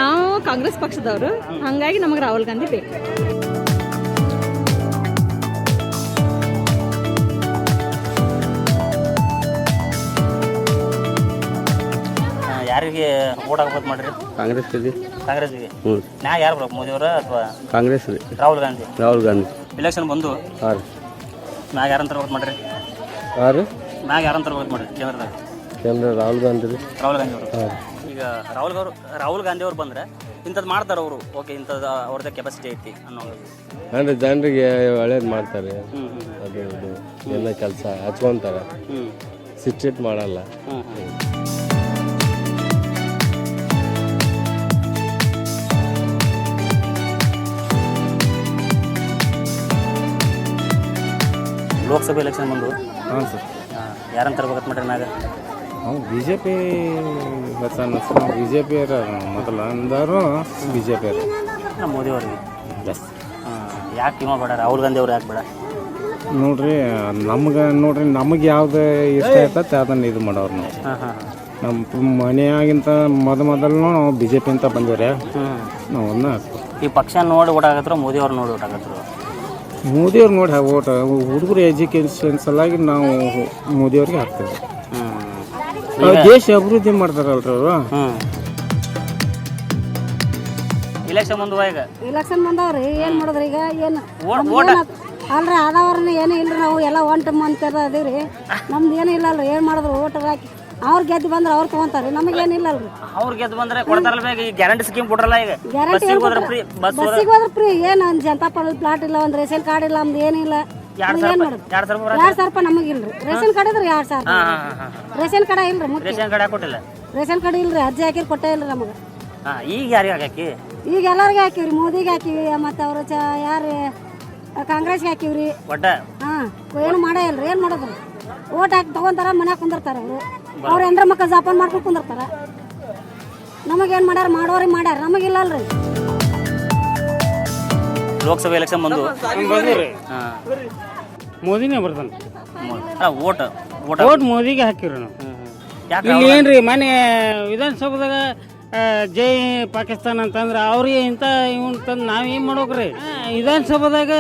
ನಾವು ಕಾಂಗ್ರೆಸ್ ಪಕ್ಷದವರು, ಹಂಗಾಗಿ ನಮಗೆ ರಾಹುಲ್ ಗಾಂಧಿ ಬೇಕು. ಯಾರಿಗೆ ಓಟ್ ಹಾಕ್ಬೇಕು ಮಾಡ್ರಿ? ಕಾಂಗ್ರೆಸ್ಗೆ. ಕಾಂಗ್ರೆಸ್ಗೆ. ನಾ ಯಾರು ಬರ್ಬೇಕು, ಮೋದಿ ಅವರ ಅಥವಾ ಕಾಂಗ್ರೆಸ್ ರೀ? ರಾಹುಲ್ ಗಾಂಧಿ. ರಾಹುಲ್ ಗಾಂಧಿ. ಎಲೆಕ್ಷನ್ ಬಂದು ಮ್ಯಾಗ ಯಾರಂತ ತರ್ಬೇಕು ಮಾಡ್ರಿ? ಮ್ಯಾಗ ಯಾರಂತ ತರ್ಬೇಕು ಮಾಡ್ರಿ ಕೇಂದ್ರದಾಗ? ರಾಹುಲ್ ಗಾಂಧಿ ರೀ. ರಾಹುಲ್ ಗಾಂಧಿ ಅವರು. ಈಗ ರಾಹುಲ್ ಗಾಂಧಿ ಅವ್ರು ಬಂದ್ರೆ ಇಂಥದ್ದು ಮಾಡ್ತಾರೆ ಅವರು, ಓಕೆ ಇಂಥದ್ದು ಅವ್ರದ್ದೇ ಕೆಪಾಸಿಟಿ ಐತಿ ಅನ್ನೋದು. ಅಂದರೆ ಜನರಿಗೆ ಒಳ್ಳೇದು ಮಾಡ್ತಾರೆ, ಅದು ಇದು ಎಲ್ಲ ಕೆಲಸ ಹಚ್ಕೊಂತಾರೆ, ಸಿಟ್ ಮಾಡಲ್ಲ. ಲೋಕಸಭೆ ಎಲೆಕ್ಷನ್ ಬಂದು ಹಾಂ ಸರ್. ಯಾರಂತ ತರ್ಬೇಕಂತ ಮಾಡ್ರಿ ಮ್ಯಾಗ? ನಾವು ಬಿ ಜೆ ಪಿ ನಾವು ಬಿ ಜೆ ಪಿ ಮೊದಲು ಅಂದರು ಬಿ ಜೆ ಪಿ ನಮ್ಮ ಮೋದಿ ಅವ್ರಿಗೆ ಜಾಸ್ತಿ. ಯಾಕೆ ಇವ ಬೇಡ, ರಾಹುಲ್ ಗಾಂಧಿ ಅವ್ರು ಯಾಕೆ ಬೇಡ? ನೋಡ್ರಿ ನಮಗೆ ಯಾವ್ದು ಇಷ್ಟ ಆಯ್ತತ್ತೆ ಅದನ್ನು ಇದು ಮಾಡೋರು ನಾವು. ನಮ್ಮ ಮನೆಯಾಗಿಂತ ಮೊದಲು ನಾವು ಬಿ ಜೆ ಪಿ ಅಂತ ಬಂದಿವ್ರಿ, ನಾವು ಅದನ್ನ ಹಾಕ್ತೀವಿ. ಈ ಪಕ್ಷ ನೋಡಿ ಓಟ್ ಆಗತ್ರ, ಮೋದಿ ಅವ್ರು ನೋಡಿ ಓಟ್ ಆಗತ್ರ? ಮೋದಿಯವ್ರು ನೋಡಿ ಓಟ್, ಹುಡುಗರು ಎಜುಕೇಷನ್ ಸಲುವಾಗಿ ನಾವು ಮೋದಿಯವ್ರಿಗೆ ಹಾಕ್ತೇವೆ. ದೇಶ ಅಭಿವೃದ್ಧಿ ಮಾಡ್ತಾರಲ್ರಿ ಅವರು. ಇಲೆಕ್ಷನ್ ಬಂದು ಈಗ ಇಲೆಕ್ಷನ್ ಬಂದವ್ರಿ ಏನು ಮಾಡಿದ್ರಿ ಈಗ? ಏನು ಅಲ್ರಿ ಆದವ್ರನ್ನ ಏನೂ ಇಲ್ರಿ, ನಾವು ಎಲ್ಲ ಒಂಟು ಮಂತರ ಅದೀವ್ರಿ, ನಮ್ದು ಏನೂ ಇಲ್ಲಲ್ರಿ. ಏನು ಮಾಡಿದ್ರು ಓಟರ್ ಹಾಕಿ ಅವ್ರು ಗೆದ್ದು ಬಂದ್ರೆ ಅವ್ರು ತೊಗೊಂತಾರೆ, ನಮಗೇನಿಲ್ಲ ಅಲ್ರಿ. ಅವ್ರು ಗೆದ್ದು ಬಂದ್ರೆ ಕೊಡ್ತಾರಲ್ಲ ಬೇಗ. ಈ ಗ್ಯಾರಂಟಿ ಸ್ಕೀಮ್ ಕೊಟ್ರಲ್ಲ ಈಗ, ಬಸ್ಸಿಗೆ ಹೋದ್ರೆ ಫ್ರೀ. ಏನು ಒಂದು ಜನತಾ ಪ್ಲಾಟ್ ಇಲ್ಲ, ಒಂದು ರೇಷನ್ ಕಾರ್ಡ್ ಇಲ್ಲ, ನಮ್ದು ಏನಿಲ್ಲ. ಏನು ಮಾಡೋದು? 2,000 ರೂಪಾಯಿ ನಮಗಿಲ್ರಿ. ರೇಷನ್ ಕಾರ್ಡ್ ಇದ್ರಿ 2,000. ರೇಷನ್ ಕಾರ್ಡ್ ಇಲ್ರಿ, ರೇಷನ್ ಕಾರ್ಡ್ ಕೊಟ್ಟಿಲ್ಲ. ರೇಷನ್ ಕಾರ್ಡ್ ಇಲ್ರಿ, ಅರ್ಜಿ ಹಾಕಿರಿ ಕೊಟ್ಟೇ ಇಲ್ರಿ ನಮಗೆ. ಈಗ ಯಾರಿಗೆ ಹಾಕಿ? ಈಗ ಎಲ್ಲರಿಗೆ ಹಾಕಿವ್ರಿ, ಮೋದಿಗೆ ಹಾಕಿವಿ, ಮತ್ತು ಅವರು ಯಾರು ಕಾಂಗ್ರೆಸ್ಗೆ ಹಾಕಿವ್ರಿ. ಒಟ್ಟ ಏನು ಮಾಡೇ ಇಲ್ರಿ. ಏನು ಮಾಡೋದ್ರಿ? ಓಟ್ ಹಾಕಿ ತಗೊಂತಾರ, ಮನ್ಯಾಗ ಕುಂದಿರ್ತಾರ ಅವರು. ಅವ್ರು ಎಂದ್ರ ಮಕ್ಕಳು ಜಾಪಾನ ಮಾಡ್ಕೊಂಡು ಕುಂದಿರ್ತಾರ. ನಮಗೇನು ಮಾಡ್ಯಾರ? ಮಾಡೋರಿಗೆ ಮಾಡ್ಯಾರ, ನಮಗಿಲ್ಲ ಅಲ್ರಿ. ಲೋಕಸಭೆ ಎಲೆಕ್ಷನ್ ಬಂದು ಮೋದಿನೇ ಬರ್ತಾನೆ. ಓಟ್ ಮೋದಿಗೆ ಹಾಕಿವ್ರಿ ನಾವು. ಇಲ್ಲಿ ಏನ್ರಿ ಮೊನ್ನೆ ವಿಧಾನಸೌಧದಾಗ ಜೈ ಪಾಕಿಸ್ತಾನ ಅಂತಂದ್ರೆ ಅವ್ರಿಗೆ ಇಂಥ ಇವನ್ ತಂದು ನಾವೇನು ಮಾಡೋಕ್ರಿ? ವಿಧಾನಸಭಾದಾಗ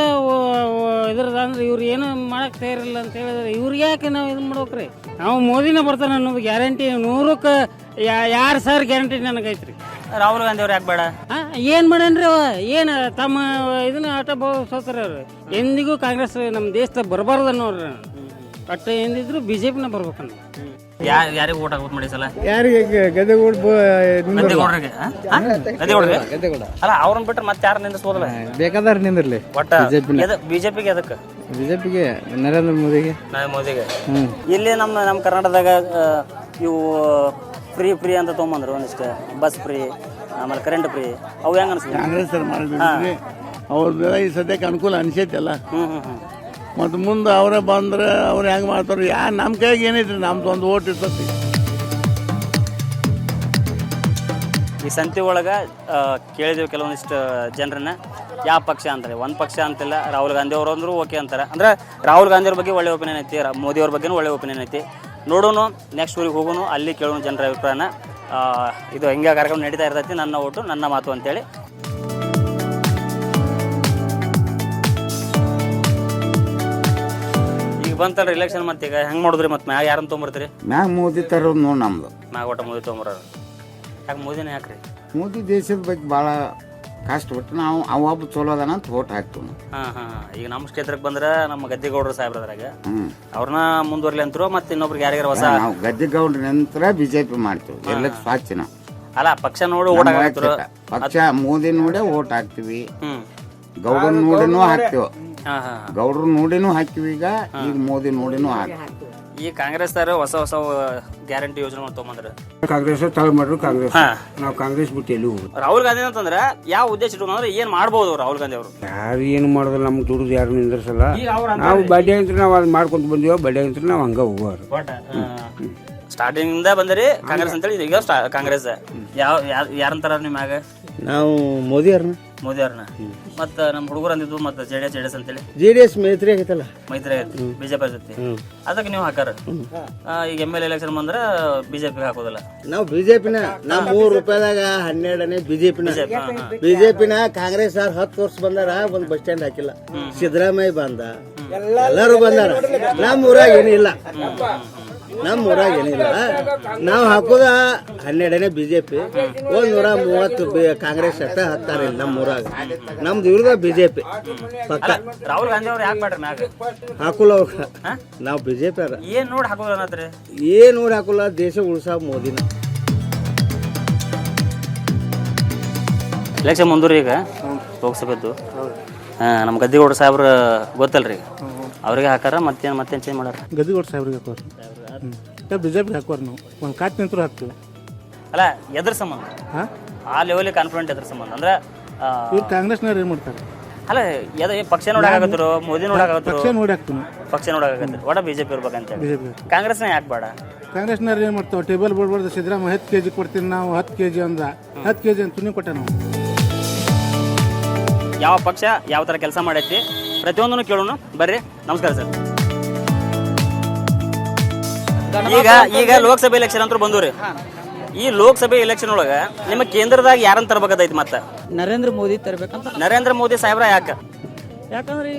ಇದ್ರದ ಅಂದ್ರೆ ಇವ್ರು ಏನು ಮಾಡಕ್ಕೆ ತಯಾರಿಲ್ಲ ಅಂತ ಹೇಳಿದ್ರೆ ಇವ್ರಿಗೆ ಯಾಕೆ ನಾವು ಇದು ಮಾಡೋಕ್ರಿ? ನಾವು ಮೋದಿನೇ ಬರ್ತಾನೆ ಅನ್ನೋದು ಗ್ಯಾರಂಟಿ 100ಕ್ಕೆ 2,000 ಗ್ಯಾರಂಟಿ ನನಗೈತ್ರಿ. ರಾಹುಲ್ ಗಾಂಧಿ ಅವ್ರು ಯಾಕೆ ಬೇಡ? ಏನು ಮಾಡೇನ್ರಿ ಅವ? ಏನು ತಮ್ಮ ಇದನ್ನ ಆಟ ಸೋತಾರೆ ಅವ್ರು. ಎಂದಿಗೂ ಕಾಂಗ್ರೆಸ್ ನಮ್ಮ ದೇಶದಾಗ ಬರಬಾರ್ದು ಅನ್ನೋರು. ಒಟ್ಟು ಎಂದಿದ್ರು ಬಿ ಜೆ ಪಿನ ಬರ್ಬೇಕನ್ನ. ಯಾರಿಗೆ ಓಟ್ ಹಾಕ್ಬೋದು ಮಾಡಿ ಸಲ? ಯಾರಿಗೆ ಗದ್ದೆಗೌಡ ಗದ್ದೆಗೌಡ್ರಿಗೆ ಅಲ್ಲ, ಅವ್ರನ್ನ ಬಿಟ್ರೆ ಮತ್ತೆ ಯಾರು ನಿಂದಿಸ್ಬೋದಲ್ಲ? ಬೇಕಾದ್ರೆ ನಿಂದಿರ್ಲಿ. ಒಟ್ಟ ಬಿಜೆಪಿಗೆ ಅದಕ್ಕೆ ಬಿಜೆಪಿಗೆ ನರೇಂದ್ರ ಮೋದಿಗೆ. ಇಲ್ಲಿ ನಮ್ಮ ಕರ್ನಾಟಕದಾಗ ಇವು ಫ್ರೀ ಅಂತ ತೊಗೊಂಬಂದ್ರು ಒಂದಿಷ್ಟು. ಬಸ್ ಫ್ರೀ, ಆಮೇಲೆ ಕರೆಂಟ್ ಫ್ರೀ, ಅವು ಹೆಂಗ ಅನ್ಸುತ್ತೆ? ಕಾಂಗ್ರೆಸ್ ಅವ್ರದ್ದೆಲ್ಲ ಈ ಸದ್ಯಕ್ಕೆ ಅನುಕೂಲ ಅನಿಸೈತಲ್ಲ. ಮತ್ತು ಮುಂದೆ ಅವರೇ ಬಂದ್ರೆ ಅವ್ರು ಹೆಂಗೆ ಮಾಡ್ತಾರೆ? ನಮ್ಮ ಕೈಗೆ ಏನೈತ್ರಿ? ನಮ್ದು ಒಂದು ಓಟ್ ಇರ್ತೈತಿ. ಈ ಸಂತೆ ಒಳಗೆ ಕೇಳಿದೀವಿ ಕೆಲವೊಂದಿಷ್ಟು ಜನರನ್ನ, ಯಾವ ಪಕ್ಷ ಅಂತಾರೆ. ಒಂದು ಪಕ್ಷ ಅಂತಿಲ್ಲ. ರಾಹುಲ್ ಗಾಂಧಿ ಅವರು ಅಂದ್ರು ಓಕೆ ಅಂತಾರೆ. ಅಂದ್ರೆ ರಾಹುಲ್ ಗಾಂಧಿ ಅವ್ರ ಬಗ್ಗೆ ಒಳ್ಳೆ ಒಪಿನಿಯನ್ ಐತಿ, ಮೋದಿ ಅವ್ರ ಬಗ್ಗೆನೂ ಒಳ್ಳೆ ಒಪಿನಿಯನ್ ಐತಿ. ನೋಡೋಣ, ನೆಕ್ಸ್ಟ್ ಊರಿಗೆ ಹೋಗೋಣ, ಅಲ್ಲಿ ಕೇಳೋಣ ಜನರ ಅಭಿಪ್ರಾಯನ. ಇದು ಹೆಂಗೆ ಕಾರ್ಯಕ್ರಮ ನಡೀತಾ ಇರ್ತೈತಿ. ನನ್ನ ಓಟು ನನ್ನ ಮಾತು ಅಂತೇಳಿ. ಈಗ ಬಂತಲ್ರಿ ಇಲೆಕ್ಷನ್, ಮತ್ತೆ ಈಗ ಹೆಂಗೆ ಮಾಡಿದ್ರಿ? ಮತ್ತೆ ಮ್ಯಾಗ ಯಾರನ್ನ ತೊಗೊಂಬರ್ತೀರಿ? ಮ್ಯಾಗ ಮೋದಿ ತರೋದು ನೋಡಿ ನಮ್ದು. ಮ್ಯಾಗ ಒಟ್ಟು ಮೋದಿ ತೊಗೊಂಬರೋರು. ಯಾಕೆ ಮೋದಿನೇ ಯಾಕ್ರಿ? ಮೋದಿ ದೇಶದ ಬಗ್ಗೆ ಭಾಳ ಕಷ್ಟಪಟ್ಟು ನಾವು ಅವೊಬ್ಬ ಚಲೋ ಅದಾನ ಅಂತ ಓಟ್ ಹಾಕ್ತೀವಿ. ಈಗ ನಮ್ಮ ಕ್ಷೇತ್ರಕ್ಕೆ ಬಂದ್ರೆ ನಮ್ಮ ಗದ್ದಿಗೌಡರು ಸಾಹೇಬ್ರದ್ರಾಗ ಅವ್ರನ್ನ ಮುಂದುವರ್ಲಿ ಅಂತರು. ಮತ್ತೆ ಇನ್ನೊಬ್ರಿಗೆ ಯಾರಿಗಾರ ಹೊಸ ನಾವು ಗದ್ದಿಗೌಡ್ರ ನಂತರ ಬಿಜೆಪಿ ಮಾಡ್ತೀವಿ. ಎಲ್ಲ ಸ್ವಾಚ್ಛನ ಅಲ್ಲ, ಪಕ್ಷ ನೋಡಿ ಓಟ್ ಹಾಕ್ತಿರು. ಪಕ್ಷ ಮೋದಿ ನೋಡೇ ಓಟ್ ಹಾಕ್ತಿವಿ, ಗೌಡ್ರ ನೋಡಿನೂ ಹಾಕ್ತಿವಿ. ಗೌಡ್ರ ನೋಡಿನೂ ಹಾಕಿವಿ. ಈಗ ಮೋದಿ ನೋಡಿನೂ ಹಾಕ್ತಿವಿ. ಈ ಕಾಂಗ್ರೆಸ್ ಹೊಸ ಗ್ಯಾರಂಟಿ ಯೋಜನೆ ತೊಗೊಂಡ್ರೆ ಕಾಂಗ್ರೆಸ್ ತಾಳು ಮಾಡ್ರು. ಕಾಂಗ್ರೆಸ್ ನಾವು ಕಾಂಗ್ರೆಸ್ ಬಿಟ್ಟು ಎಲ್ಲಿ ಹೋಗುದು? ರಾಹುಲ್ ಗಾಂಧಿ ಅಂತಂದ್ರೆ ಯಾವ ಉದ್ದೇಶ ಇಟ್ಕೊಂಡ್ರೆ ಏನ್ ಮಾಡ್ಬೋದು ರಾಹುಲ್ ಗಾಂಧಿ ಅವರು? ಯಾರು ಏನು ಮಾಡೋದಿಲ್ಲ, ನಮ್ಗೆ ದುಡ್ದು ಯಾರು ನಿಂದ್ರಸಲ್ಲ. ನಾವು ಬಡ್ಡಿ ಅಂತ ನಾವು ಅದು ಮಾಡ್ಕೊಂತ ಬಂದೀವ, ಬಡ್ಡಿ ಅಂತ ನಾವು ಹಂಗ ಹೋಗೋರು. ಸ್ಟಾರ್ಟಿಂಗ್ ಇಂದ ಬಂದ್ರಿ ಕಾಂಗ್ರೆಸ್ ಅಂತೇಳಿ. ಈಗ ಕಾಂಗ್ರೆಸ್ ಯಾರಂತಾರ ನಿಮ್ಯಾಗ? ನಾವು ಮೋದಿ ಅವ್ರನ್ನ. ಮತ್ತ ನಮ್ಮ ಹುಡುಗರು ಅಂದಿದ್ದು ಮತ್ತೆ ಜೆಡಿಎಸ್ ಅಂತೇಳಿ. JDS ಮೈತ್ರಿ ಆಗೈತಲ್ಲ, ಮೈತ್ರಿ ಆಗೈತಿ ಬಿಜೆಪಿ ಜೊತೆ. ಅದಕ್ಕೆ ನೀವು ಹಾಕಾರ. ಈಗ MLA ಎಲೆಕ್ಷನ್ ಬಂದ್ರೆ ಬಿಜೆಪಿಗೆ ಹಾಕೋದಿಲ್ಲ. ನಾವು ಬಿಜೆಪಿನ. ನಾವು ₹3ದಾಗ 12ನೇ ಬಿಜೆಪಿನ. ಕಾಂಗ್ರೆಸ್ 10 ವರ್ಷ ಬಂದಾರ, ಒಂದು ಬಸ್ ಸ್ಟ್ಯಾಂಡ್ ಹಾಕಿಲ್ಲ. ಸಿದ್ದರಾಮಯ್ಯ ಬಂದ, ಎಲ್ಲರೂ ಬಂದಾರ. ನಮ್ಮ ಊರಾಗ ಏನಿಲ್ಲ. ನಾವು ಹಾಕೋದ 12ನೇ ಬಿಜೆಪಿ, 130 ಕಾಂಗ್ರೆಸ್ ಅಷ್ಟ ಹತ್ತಾರೆ ನಮ್ಮ ಊರಾಗ. ನಮ್ದು ಇವ್ರದ ಬಿಜೆಪಿ ಪಕ್ಕ. ರಾಹುಲ್ ಗಾಂಧಿ ಅವ್ರು ಯಾಕೆ ಮಾಡ್ರಿ ಮ್ಯಾಗ ಹಾಕುಲ್ಲ ಅವ್ರ? ನಾವು ಬಿಜೆಪಿ ಅದ. ಏನ್ ನೋಡಿ ಹಾಕೋದ್ರಿ? ಏನ್ ನೋಡಿ ಹಾಕುಲ್ಲ, ದೇಶ ಉಳ್ಸ ಮೋದಿನ. ಎಲೆಕ್ಷನ್ ಮುಂದೂರಿ ಈಗ ಲೋಕಸಭೆದ್ದು. ನಮ್ಮ ಗದ್ದಿಗೌಡ ಸಾಹೇಬ್ರು ಗೊತ್ತಲ್ರಿ, ಅವ್ರಿಗೆ ಹಾಕಾರ ಮತ್ತೇನು ಚೇಂಜ್ ಮಾಡ್ಯಾರ? ಗದ್ದಿಗೌಡ ಸಾಹೇಬ್ರಿಗೆ ಹಾಕೋರು, ಬಿಜೆಪಿಗೆ ಹಾಕೋರು. ನಾವು ಒಂದು ಕಾಟ್ ನಿಂತರು ಹಾಕ್ತೀವಿ. ಅಲ್ಲ ಎದ್ರ ಸಂಬಂಧ ಆ ಲೆವೆಲ್ ಕಾನ್ಫಿಡೆಂಟ್ ಎದ್ರ ಸಂಬಂಧ ಅಂದ್ರೆ ಇವ್ರು ಕಾಂಗ್ರೆಸ್ನವ್ರು ಏನು ಮಾಡ್ತಾರೆ? ಅಲ್ಲ ಪಕ್ಷ ನೋಡಾಕತ್ತಿರು, ಮೋದಿ ನೋಡಾಕತ್ತಿರು, ಪಕ್ಷ ನೋಡಿ ಹಾಕ್ತೀನಿ. ಪಕ್ಷ ನೋಡಾಕತ್ತಿರು, ಒಟ್ಟ ಬಿಜೆಪಿ ಇರ್ಬೇಕಂತ. ಬಿಜೆಪಿ ಕಾಂಗ್ರೆಸ್ನ ಯಾಕೆ ಬೇಡ? ಕಾಂಗ್ರೆಸ್ನವ್ರು ಏನು ಮಾಡ್ತಾವೆ? ಟೇಬಲ್ ಬಿಡ್ಬಾರ್ದು. ಸಿದ್ದರಾಮಯ್ಯ 10 kg ಕೊಡ್ತೀನಿ, ನಾವು 10 kg ಅಂದ 10 kg ಅಂತ ತುನಿ ಕೊಟ್ಟೆ ನಾವು. ಯಾವ ಪಕ್ಷ ಯಾವ ಥರ ಕೆಲಸ ಮಾಡೈತಿ ಪ್ರತಿಯೊಂದನ್ನು ಕೇಳೋಣ ಬರ್ರಿ. ನಮಸ್ಕಾರ ಸರ್. ಈಗ ಲೋಕಸಭೆ ಎಲೆಕ್ಷನ್ ಅಂತೂ ಬಂದವ್ರಿ. ಈ ಲೋಕಸಭೆ ಎಲೆಕ್ಷನ್ ಒಳಗ ನಿಮ್ಮ ಕೇಂದ್ರದಾಗ ಯಾರನ್ನ ತರಬೇಕೈತಿ? ಮತ್ತೆ ನರೇಂದ್ರ ಮೋದಿ ತರಬೇಕಂತ. ನರೇಂದ್ರ ಮೋದಿ ಸಾಹೇಬ್ರ ಯಾಕೆ? ಯಾಕಂದ್ರೆ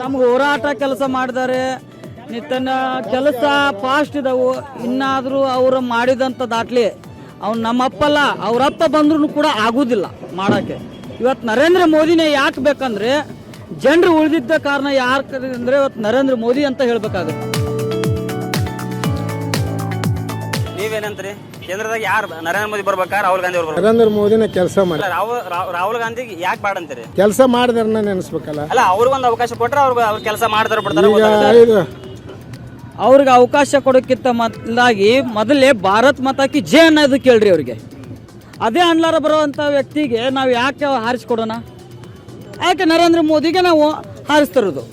ನಮ್ಗೆ ಹೋರಾಟ ಕೆಲಸ ಮಾಡಿದ್ದಾರೆ, ನಿತ್ತನ ಕೆಲಸ ಫಾಸ್ಟ್ ಇದಾವು. ಇನ್ನಾದರೂ ಅವರು ಮಾಡಿದಂಥ ದಾಟ್ಲಿ ಅವ್ನು ನಮ್ಮಪ್ಪಲ್ಲ, ಅವ್ರಪ್ಪ ಬಂದ್ರೂ ಕೂಡ ಆಗುದಿಲ್ಲ ಮಾಡಕ್ಕೆ. ಇವತ್ತು ನರೇಂದ್ರ ಮೋದಿನೇ ಯಾಕೆ ಬೇಕಂದ್ರೆ ಜನರು ಉಳಿದಿದ್ದ ಕಾರಣ ಯಾರು ಅಂದ್ರೆ ಇವತ್ತು ನರೇಂದ್ರ ಮೋದಿ ಅಂತ ಹೇಳ್ಬೇಕಾಗುತ್ತೆ. ನೀವೇನಂತ್ರಿ? ಕೇಂದ್ರದಾಗ ಯಾರು ನರೇಂದ್ರ ಮೋದಿ ಬರ್ಬೇಕಾ ರಾಹುಲ್ ಗಾಂಧಿ ಅವ್ರು ಬರ್ಬೇಕಾ? ನರೇಂದ್ರ ಮೋದಿನ ಕೆಲಸ ಮಾಡಿ ರಾಹುಲ್ ಗಾಂಧಿ ಯಾಕೆ ಬಾಡ ಅಂತೀರಿ? ಕೆಲಸ ಮಾಡಿದಾರನ್ನ ನೆನೆಸ್ಬೇಕಲ್ಲ. ಅಲ್ಲ ಅವ್ರಿಗೊಂದು ಅವಕಾಶ ಕೊಟ್ರೆ ಅವ್ರ ಕೆಲಸ ಮಾಡ್ತಾರ ಬಿಡ್ತಾರ. ಅವ್ರಿಗೆ ಅವಕಾಶ ಕೊಡೋಕ್ಕಿಂತ ಮೊದಲೇ ಭಾರತ್ ಮಾತಾ ಕಿ ಜೈ ಅನ್ನೋದು ಕೇಳ್ರಿ ಅವ್ರಿಗೆ. ಅದೇ ಅನ್ಲಾರ ಬರುವಂಥ ವ್ಯಕ್ತಿಗೆ ನಾವು ಯಾಕೆ ಹಾರಿಸ್ಕೊಡೋಣ? ಯಾಕೆ ನರೇಂದ್ರ ಮೋದಿಗೆ ನಾವು ಹಾರಿಸ್ತಿರೋದು?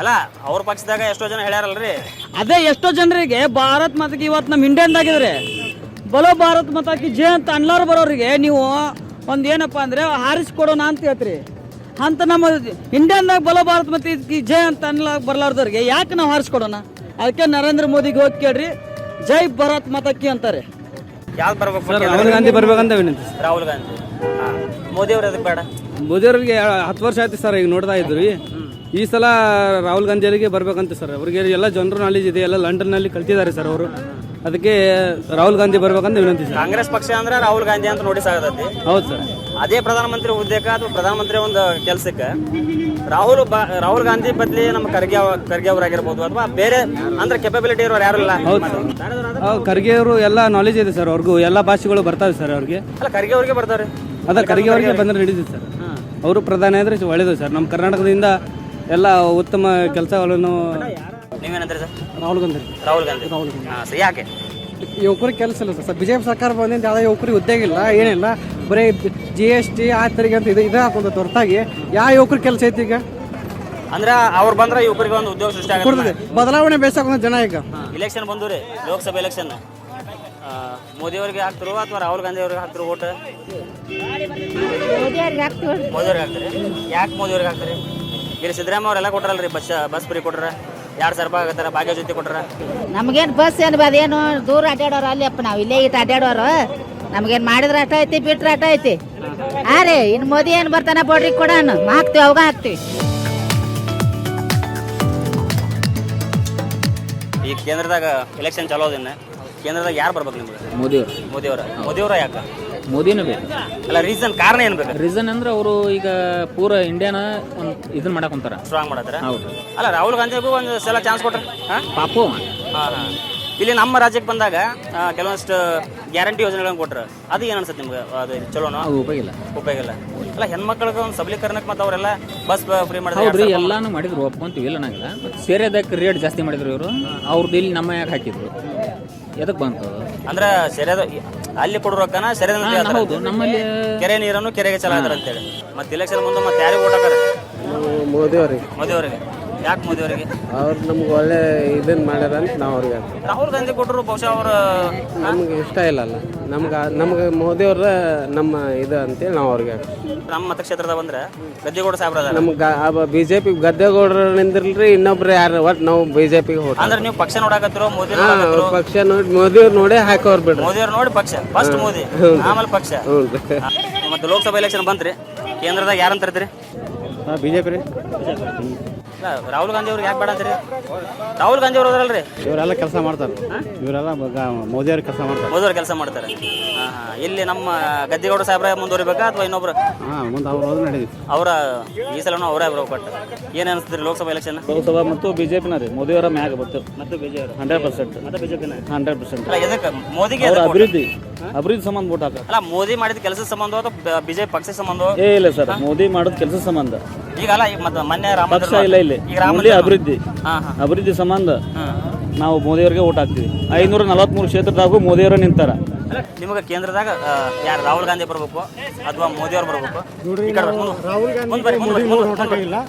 ಅಲ್ಲ ಅವ್ರ ಪಕ್ಷದಾಗ ಎಷ್ಟೋ ಜನ ಹೇಳ್ಯಾರಲ್ರಿ. ಅದೇ ಎಷ್ಟೋ ಜನರಿಗೆ ಭಾರತ್ ಮಾತಾಕಿ ಇವತ್ತು ನಮ್ಮ ಇಂಡಿಯನ್ದಾಗಿದ್ರೆ ಬಲೋ ಭಾರತ್ ಮಾತಾಕಿ ಜೈ ಅಂತ ಅನ್ಲಾರ ಬರೋರಿಗೆ ನೀವು ಒಂದು ಏನಪ್ಪ ಅಂದರೆ ಹಾರಿಸ್ಕೊಡೋಣ ಅಂತ ಹೇಳ್ತೀರಿ. ಅಂತ ನಮ್ಮ ಇಂಡಿಯನ್ದಾಗ ಬಲೋ ಭಾರತ್ ಮಾತಾಕಿ ಜೈ ಅಂತ ಬರ್ಲಾರ್ದವ್ರಿಗೆ ಯಾಕೆ ನಾವು ಹಾರಿಸ್ಕೊಡೋಣ? ಅದಕ್ಕೆ ನರೇಂದ್ರ ಮೋದಿಗೆ ಹೋಗಿ ಕೇಳ್ರಿ, ಜೈ ಭಾರತ್ ಮಾತಾಕಿ ಅಂತಾರೆ. ಯಾವ್ದು ಬರ್ಬೇಕು? ರಾಹುಲ್ ಗಾಂಧಿ ಬರ್ಬೇಕಂತ ವಿನಂತಿ. ರಾಹುಲ್ ಗಾಂಧಿ. ಮೋದಿ ಅವ್ರು ಅದಕ್ಕೆ ಬೇಡ? ಮೋದಿ ಅವ್ರಿಗೆ 10 ವರ್ಷ ಆಯ್ತು ಸರ್, ಈಗ ನೋಡ್ತಾ ಇದ್ರಿ. ಈ ಸಲ ರಾಹುಲ್ ಗಾಂಧಿ ಅವರಿಗೆ ಬರ್ಬೇಕಂತ ಸರ್. ಅವ್ರಿಗೆ ಎಲ್ಲ ಜನರು ನಾಲೆಜ್ ಇದೆ, ಎಲ್ಲ ಲಂಡನ್ನಲ್ಲಿ ಕಲ್ತಿದ್ದಾರೆ ಸರ್ ಅವರು. ಅದಕ್ಕೆ ರಾಹುಲ್ ಗಾಂಧಿ ಬರ್ಬೇಕಂತ ವಿನಂತಿ ಸರ್. ಕಾಂಗ್ರೆಸ್ ಪಕ್ಷ ಅಂದ್ರೆ ರಾಹುಲ್ ಗಾಂಧಿ ಅಂತ ನೋಡಿ ಸಾಗತೈತಿ. ಹೌದು ಸರ್. ಅದೇ ಪ್ರಧಾನಮಂತ್ರಿ ಹುದ್ದೆಕ ಅಥವಾ ಪ್ರಧಾನಮಂತ್ರಿ ಒಂದು ಕೆಲಸಕ್ಕೆ ರಾಹುಲ್ ಗಾಂಧಿ ಬದಲಿ ನಮ್ಮ ಖರ್ಗೆ ಅವರಾಗಿರ್ಬೋದು ಅಥವಾ ಬೇರೆ ಅಂದ್ರೆ ಕೆಪಬಿಲಿಟಿ ಇರೋರು ಯಾರು ಇಲ್ಲ. ಖರ್ಗೆ ಅವರು ಎಲ್ಲ ನಾಲೆಜ್ ಇದೆ ಸರ್, ಅವ್ರಿಗೂ ಎಲ್ಲ ಭಾಷೆಗಳು ಬರ್ತಾವೆ ಸರ್ ಅವ್ರಿಗೆ. ಅಲ್ಲ ಖರ್ಗೆ ಅವ್ರಿಗೆ ಬರ್ತಾರೆ. ಅದ ಖರ್ಗೆ ಅವರಿಗೆ ಬಂದ್ರೆ ನಡೀತದೆ ಸರ್. ಅವರು ಪ್ರಧಾನಿ ಆದರೆ ಒಳ್ಳೇದು ಸರ್. ನಮ್ಮ ಕರ್ನಾಟಕದಿಂದ ಎಲ್ಲ ಉತ್ತಮ ಕೆಲಸಗಳನ್ನು. ನೀವೇನಂತೀರಿ ಸರ್? ರಾಹುಲ್ ಗಾಂಧಿ. ಯಾಕೆ? ಯುವಕರಿಗೆ ಕೆಲಸ ಇಲ್ಲ ಸರ್. ಬಿಜೆಪಿ ಸರ್ಕಾರ ಬಂದಿಂದ ಯಾವುದೇ ಯುವಕರಿಗೆ ಉದ್ಯೋಗ ಇಲ್ಲ, ಏನಿಲ್ಲ. ಬರೀ GST ಆ ತೆರಿಗೆ ಅಂತ ಇದು ಹಾಕೊಂಡ ಹೊರತಾಗಿ ಯಾವ ಯುವಕರ ಕೆಲಸ ಐತಿ ಈಗ? ಅಂದ್ರೆ ಅವ್ರು ಬಂದ್ರೆ ಯುವಕರಿಗೆ ಒಂದು ಉದ್ಯೋಗ ಸೃಷ್ಟಿ ಆಗುತ್ತೆ. ಬದಲಾವಣೆ ಬೇಸಾಕೊಂಡ ಜನ ಈಗ ಇಲೆಕ್ಷನ್ ಬಂದು ರೀ, ಲೋಕಸಭೆ ಎಲೆಕ್ಷನ್. ಮೋದಿ ಅವ್ರಿಗೆ ಹಾಕ್ತಿರು ಅಥವಾ ರಾಹುಲ್ ಗಾಂಧಿ ಅವ್ರಿಗೆ ಹಾಕ್ತಿರು ಓಟ್? ಮೋದಿ ಅವ್ರಿಗೆ ಹಾಕ್ತೀರಿ. ಯಾಕೆ ಮೋದಿ ಅವ್ರಿಗೆ ಹಾಕ್ತೀರಿ? ಇಲ್ಲಿ ಸಿದ್ದರಾಮಯ್ಯ ಅವರೆಲ್ಲ ಕೊಟ್ರಲ್ರಿ, ಬಸ್ ಫ್ರೀ ಕೊಟ್ರ, 2,000 ರೂಪಾಯಿ ಆಗತ್ತಾರ, ಭಾಗ್ಯ ಜೊತೆ ಕೊಟ್ರ. ನಮಗೇನು ಬಸ್ ಏನು ಅದೇನು ದೂರ ಅಡ್ಡಾಡೋರು ಅಲ್ಲಪ್ಪ, ನಾವು ಇಲ್ಲೇ ಇಟ್ಟು ಅಡ್ಡಾಡೋರು. ನಮಗೇನು ಮಾಡಿದ್ರೆ ಅಟ ಐತಿ, ಬಿಟ್ರೆ ಅಟ ಐತಿ. ಹಾ ರೀ, ಇನ್ನು ಮೋದಿ ಏನು ಬರ್ತಾನ ಬೋಡ್ರಿ ಕೊಡೋಣ, ಹಾಕ್ತಿವಿ, ಅವಾಗ ಹಾಕ್ತಿವಿ. ಈ ಕೇಂದ್ರದಾಗ ಎಲೆಕ್ಷನ್ ಚಲೋ ಅದೇನ? ಕೇಂದ್ರದಾಗ ಯಾರು ಬರ್ಬೇಕು ನಿಮ್ಗೆ? ಮೋದಿಯವರ ಯಾಕೆ? ಮೋದಿನೇ ಬೇಕು. ಅಲ್ಲ ರೀಸನ್, ಕಾರಣ ಏನು ಬೇಕು? ರೀಸನ್ ಅಂದ್ರೆ ಅವರು ಈಗ ಪೂರ ಇಂಡಿಯಾನ ಒಂದು ಇದನ್ನ ಮಾಡಕ್ ಕುಂತಾರ, ಸ್ಟ್ರಾಂಗ್ ಮಾಡತ್ರ. ಹೌದು. ಅಲ್ಲ ರಾಹುಲ್ ಗಾಂಧಿಗೂ ಒಂದು ಸಲ ಚಾನ್ಸ್ ಕೊಟ್ರೆ ಪಾಪು. ಇಲ್ಲಿ ನಮ್ಮ ರಾಜ್ಯಕ್ಕೆ ಬಂದಾಗ ಕೆಲವೊಂದಿಷ್ಟು ಗ್ಯಾರಂಟಿ ಯೋಜನೆಗಳನ್ನು ಕೊಟ್ರು. ಅದು ಏನು ಅನ್ಸುತ್ತೆ ನಿಮ್ಗೆ? ಅದು ಚಲೋನೋ? ಉಪಯೋಗ ಇಲ್ಲ. ಅಲ್ಲ ಹೆಣ್ಮಕ್ಳಿಗೆ ಒಂದು ಸಬಲೀಕರಣಕ್ಕೆ ಮತ್ತೆ ಅವರೆಲ್ಲ ಬಸ್ ಫ್ರೀ ಮಾಡಿದ್ರು. ಎಲ್ಲಾನು ಮಾಡಿದ್ರು, ಒಪ್ಕೊಂತೀವಿ, ಇಲ್ಲ ನಂಗಿಲ್ಲ. ಸೇರಿಯದಕ್ಕೆ ರೇಟ್ ಜಾಸ್ತಿ ಮಾಡಿದ್ರು ಇವರು. ಅವ್ರದ್ದು ಇಲ್ಲಿ ನಮ್ಮ ಯಾಕೆ ಹಾಕಿದ್ರು? ಎದಕ್ಕೆ ಬಂತು ಅಂದ್ರೆ ಸೆರೆದ ಅಲ್ಲಿ ಕೊಡೋ ರೊಕ್ಕನ ಸೆರೆದ ನಮ್ಮಲ್ಲಿ ಕೆರೆ ನೀರನ್ನು ಕೆರೆಗೆ ಚಲಾದ್ರ ಅಂತೇಳಿ. ಮತ್ತೆ ಇಲೆಕ್ಷನ್ ಮುಂದೆ ಮತ್ತೆ ಯಾರಿಗೆ ಓಟ್ ಹಾಕಾರ? ಮೋದಿ ಅವರಿಗೆ. ಯಾಕೆ ಮೋದಿ ಅವರಿಗೆ? ಅವ್ರು ನಮ್ಗೆ ಒಳ್ಳೆ ಇದನ್ನ ಮಾಡ್ಯಾರ ಅಂತ ನಾವು ಅವ್ರಿಗೆ. ರಾಹುಲ್ ಗಾಂಧಿ ಕೊಟ್ಟರು ಬಹುಶಃ ಅವರು ನಮ್ಗೆ ಇಷ್ಟ ಇಲ್ಲಲ್ಲ. ನಮ್ಗೆ ಮೋದಿ ಅವ್ರ ನಮ್ಮ ಇದು ಅಂತೇಳಿ ನಾವು ಅವ್ರಿಗೆ. ನಮ್ಮ ಮತಕ್ಷೇತ್ರದ ಬಂದ್ರೆ ಗದ್ದಿಗೌಡ ಸಾಹೇಬ್ರ ನಮ್ಗೆ BJP ಗದ್ದೆಗೌಡರು ನಿಂದಿರ್ಲ್ರಿ, ಇನ್ನೊಬ್ರು ಯಾರು ಒಟ್ಟು ನಾವು BJPಗೆ ಹೋಗಿ. ಅಂದ್ರೆ ನೀವು ಪಕ್ಷ ನೋಡಾಕತ್ತಿರೋ ಮೋದಿ ಪಕ್ಷ ನೋಡಿ ಮೋದಿ ಅವ್ರು ನೋಡಿ ಹಾಕೋರ್ ಬಿಡ್ರಿ. ಮೋದಿ ಅವ್ರು ನೋಡಿ ಪಕ್ಷ ಫಸ್ಟ್ ಮೋದಿ, ಆಮೇಲೆ ಪಕ್ಷ. ಮತ್ತೆ ಲೋಕಸಭಾ ಎಲೆಕ್ಷನ್ ಬಂತ್ರಿ, ಕೇಂದ್ರದಾಗ ಯಾರಂತ ಇರ್ತೀರಿ? BJP ರೀ. ರಾಹುಲ್ ಗಾಂಧಿ ಅವ್ರಿಗೆ ಯಾಕೆ ಬೇಡ ಅಂತೀರಿ? ರಾಹುಲ್ ಗಾಂಧಿ ಅವ್ರು ಅದರಲ್ರಿ, ಇವರೆಲ್ಲ ಕೆಲಸ ಮಾಡ್ತಾರೆ, ಇವರೆಲ್ಲ ಮೋದಿ ಅವ್ರ ಕೆಲಸ ಮಾಡ್ತಾರೆ. ಮೋದಿ ಅವ್ರು ಕೆಲಸ ಮಾಡ್ತಾರೆ. ಇಲ್ಲಿ ನಮ್ಮ ಗದ್ದಿಗೌಡ ಸಾಹೇಬ್ರ ಮುಂದುವರಿಬೇಕಾ ಅಥವಾ ಇನ್ನೊಬ್ರು? ಮುಂದೆ ಅವ್ರು ಹೋದ್ರೆ ನಡೀತಿ. ಅವರ ಈ ಸಲನೂ ಅವರೇ ಬರೋ ಕೊಟ್ಟು ಏನ್ ಅನಿಸ್ತೀರಿ ಲೋಕಸಭಾ ಎಲೆಕ್ಷನ್? ಲೋಕಸಭಾ ಮತ್ತು ಬಿಜೆಪಿನ ರೀ, ಮೋದಿ ಅವರ ಮ್ಯಾಗ ಬರ್ತಾರೆ ಮತ್ತು ಬಿಜೆಪಿ 100%. ಮತ್ತೆ ಬಿಜೆಪಿನ 100%. ಅಲ್ಲ, ಎದಕ್ಕೆ ಮೋದಿಗೆ ಅವ್ರ ಎದಕ್ಕೆ ಅಭಿವೃದ್ಧಿ ಸಂಬಂಧ ವೋಟ್ ಹಾಕ. ಅಲ್ಲ, ಮೋದಿ ಮಾಡಿದ ಕೆಲಸದ ಸಂಬಂಧ ಅಥವಾ ಬಿಜೆಪಿ ಪಕ್ಷದ ಸಂಬಂಧ? ಇಲ್ಲ ಸರ್, ಮೋದಿ ಮಾಡೋದು ಕೆಲಸ ಸಂಬಂಧ. ಈಗ ಅಲ್ಲ, ಈಗ ಮತ್ತೆ ಮೊನ್ನೆ ರಾಮ ಪಕ್ಷ ಇಲ್ಲ ಇಲ್ಲಿ, ಅಭಿವೃದ್ಧಿ ಸಂಬಂಧ ನಾವು ಮೋದಿ ಅವ್ರಿಗೆ ವೋಟ್ ಹಾಕ್ತೀವಿ. 543 ಕ್ಷೇತ್ರದಾಗೂ ಮೋದಿ ಅವರು ನಿಂತಾರ. ನಿಮಗೆ ಕೇಂದ್ರದಾಗ ಯಾರು ರಾಹುಲ್ ಗಾಂಧಿ ಬರ್ಬೇಕು ಅಥವಾ ಮೋದಿ ಅವ್ರು ಬರ್ಬೇಕು? ರಾಹುಲ್ ಗಾಂಧಿ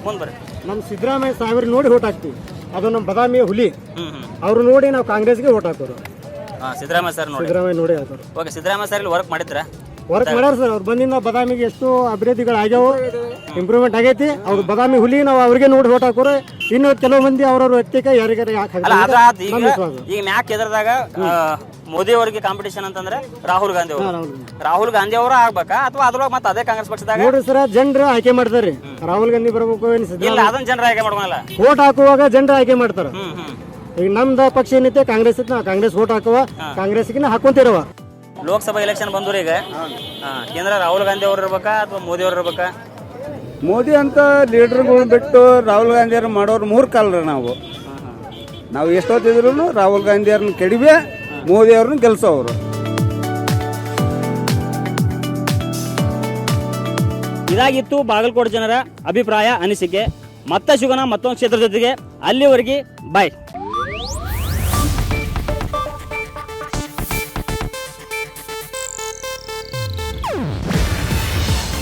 ಮುಂದೆ ನಮ್ಮ ಸಿದ್ದರಾಮಯ್ಯ ಸಾಹೇಬ್ರಿಗೆ ನೋಡಿ ಓಟ್ ಹಾಕ್ತೀವಿ. ಅದು ನಮ್ಮ ಬದಾಮಿ ಹುಲಿ, ಅವ್ರು ನೋಡಿ ನಾವು ಕಾಂಗ್ರೆಸ್ಗೆ ಓಟ್ ಹಾಕೋರು. ಸಿದ್ದರಾಮಯ್ಯ ಸರ್ ನೋಡಿ, ಸಿದ್ದರಾಮಯ್ಯ ನೋಡಿ ಹಾಕೋರು. ಓಕೆ, ಸಿದ್ದರಾಮಯ್ಯ ಸರ್ ಇಲ್ಲಿ ವರ್ಕ್ ಮಾಡಿದ್ರ? ವರ್ಕ್ ಮಾಡ್ಯಾರ ಸರ್. ಅವ್ರು ಬಂದಿಂದ ಬದಾಮಿಗೆ ಎಷ್ಟು ಅಭಿವೃದ್ಧಿಗಳು ಆಗ್ಯಾವ, ಇಂಪ್ರೂವ್ಮೆಂಟ್ ಆಗೈತಿ. ಅವ್ರು ಬದಾಮಿ ಹುಲಿ, ನಾವು ಅವ್ರಿಗೆ ನೋಡಿ ಓಟ್ ಹಾಕೋರು. ಇನ್ನು ಕೆಲವು ಮಂದಿ ಅವ್ರವ್ರ ವ್ಯಕ್ತಿಗೆ ಯಾರಿಗಾರ ಈಗ ಮ್ಯಾಕ್ ಎದ್ರದಾಗ ಮೋದಿ ಅವರಿಗೆ ಕಾಂಪಿಟೇಷನ್ ಅಂತಂದ್ರೆ ರಾಹುಲ್ ಗಾಂಧಿ ಅವರು. ರಾಹುಲ್ ಗಾಂಧಿ ಅವರು ಆಗ್ಬೇಕಾ ಅಥವಾ ಅದ್ರೊಳಗೆ ಮತ್ತೆ ಅದೇ ಕಾಂಗ್ರೆಸ್ ಪಕ್ಷದಾಗ? ನೋಡ್ರಿ ಸರ್, ಜನರು ಆಯ್ಕೆ ಮಾಡ್ತಾರೆ ರಾಹುಲ್ ಗಾಂಧಿ ಬರ್ಬೇಕು ಇಲ್ಲ, ಅದನ್ನ ಜನರ ಆಯ್ಕೆ ಮಾಡ್ಕೊಳಲ್ಲ. ಓಟ್ ಹಾಕುವಾಗ ಜನರು ಆಯ್ಕೆ ಮಾಡ್ತಾರ. ಈಗ ನಮ್ದು ಪಕ್ಷ ಏನೈತೆ ಕಾಂಗ್ರೆಸ್, ಕಾಂಗ್ರೆಸ್ ಓಟ್ ಹಾಕುವ, ಕಾಂಗ್ರೆಸ್ಗೆ ಹಾಕೊಂತಿರವ. ಲೋಕಸಭಾ ಎಲೆಕ್ಷನ್ ಬಂದ್ರು ಈಗ ಕೇಂದ್ರ ರಾಹುಲ್ ಗಾಂಧಿ ಅವ್ರು ಇರ್ಬೇಕಾ ಅಥವಾ ಮೋದಿ ಅವ್ರು ಇರ್ಬೇಕಾ? ಮೋದಿ ಅಂತ ಲೀಡರ್ಗಳು ಬಿಟ್ಟು ರಾಹುಲ್ ಗಾಂಧಿ ಅವ್ರು ಮಾಡೋರು ಮೂರ್ಖಲ್ರಿ. ನಾವು ಎಷ್ಟೊತ್ತಿದ್ರು ರಾಹುಲ್ ಗಾಂಧಿ ಅವ್ರನ್ನ ಕೆಡಿಬೆ, ಮೋದಿ ಅವ್ರನ್ನ ಗೆಲ್ಸೋರು. ಇದಾಗಿತ್ತು ಬಾಗಲಕೋಟೆ ಜನರ ಅಭಿಪ್ರಾಯ, ಅನಿಸಿಕೆ. ಮತ್ತೆ ಸಿಗೋಣ ಮತ್ತೊಂದು ಕ್ಷೇತ್ರದ ಜೊತೆಗೆ. ಅಲ್ಲಿವರೆಗೆ ಬಾಯ್.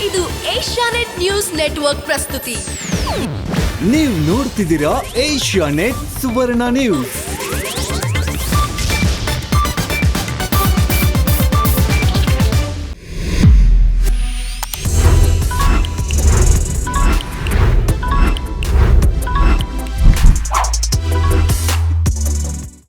ಇದು ಏಷ್ಯಾನೆಟ್ ನ್ಯೂಸ್ ನೆಟ್ವರ್ಕ್ ಪ್ರಸ್ತುತಿ. ನೀವು ನೋಡ್ತಿದ್ದೀರಾ ಏಷ್ಯಾನೆಟ್ ಸುವರ್ಣ ನ್ಯೂಸ್.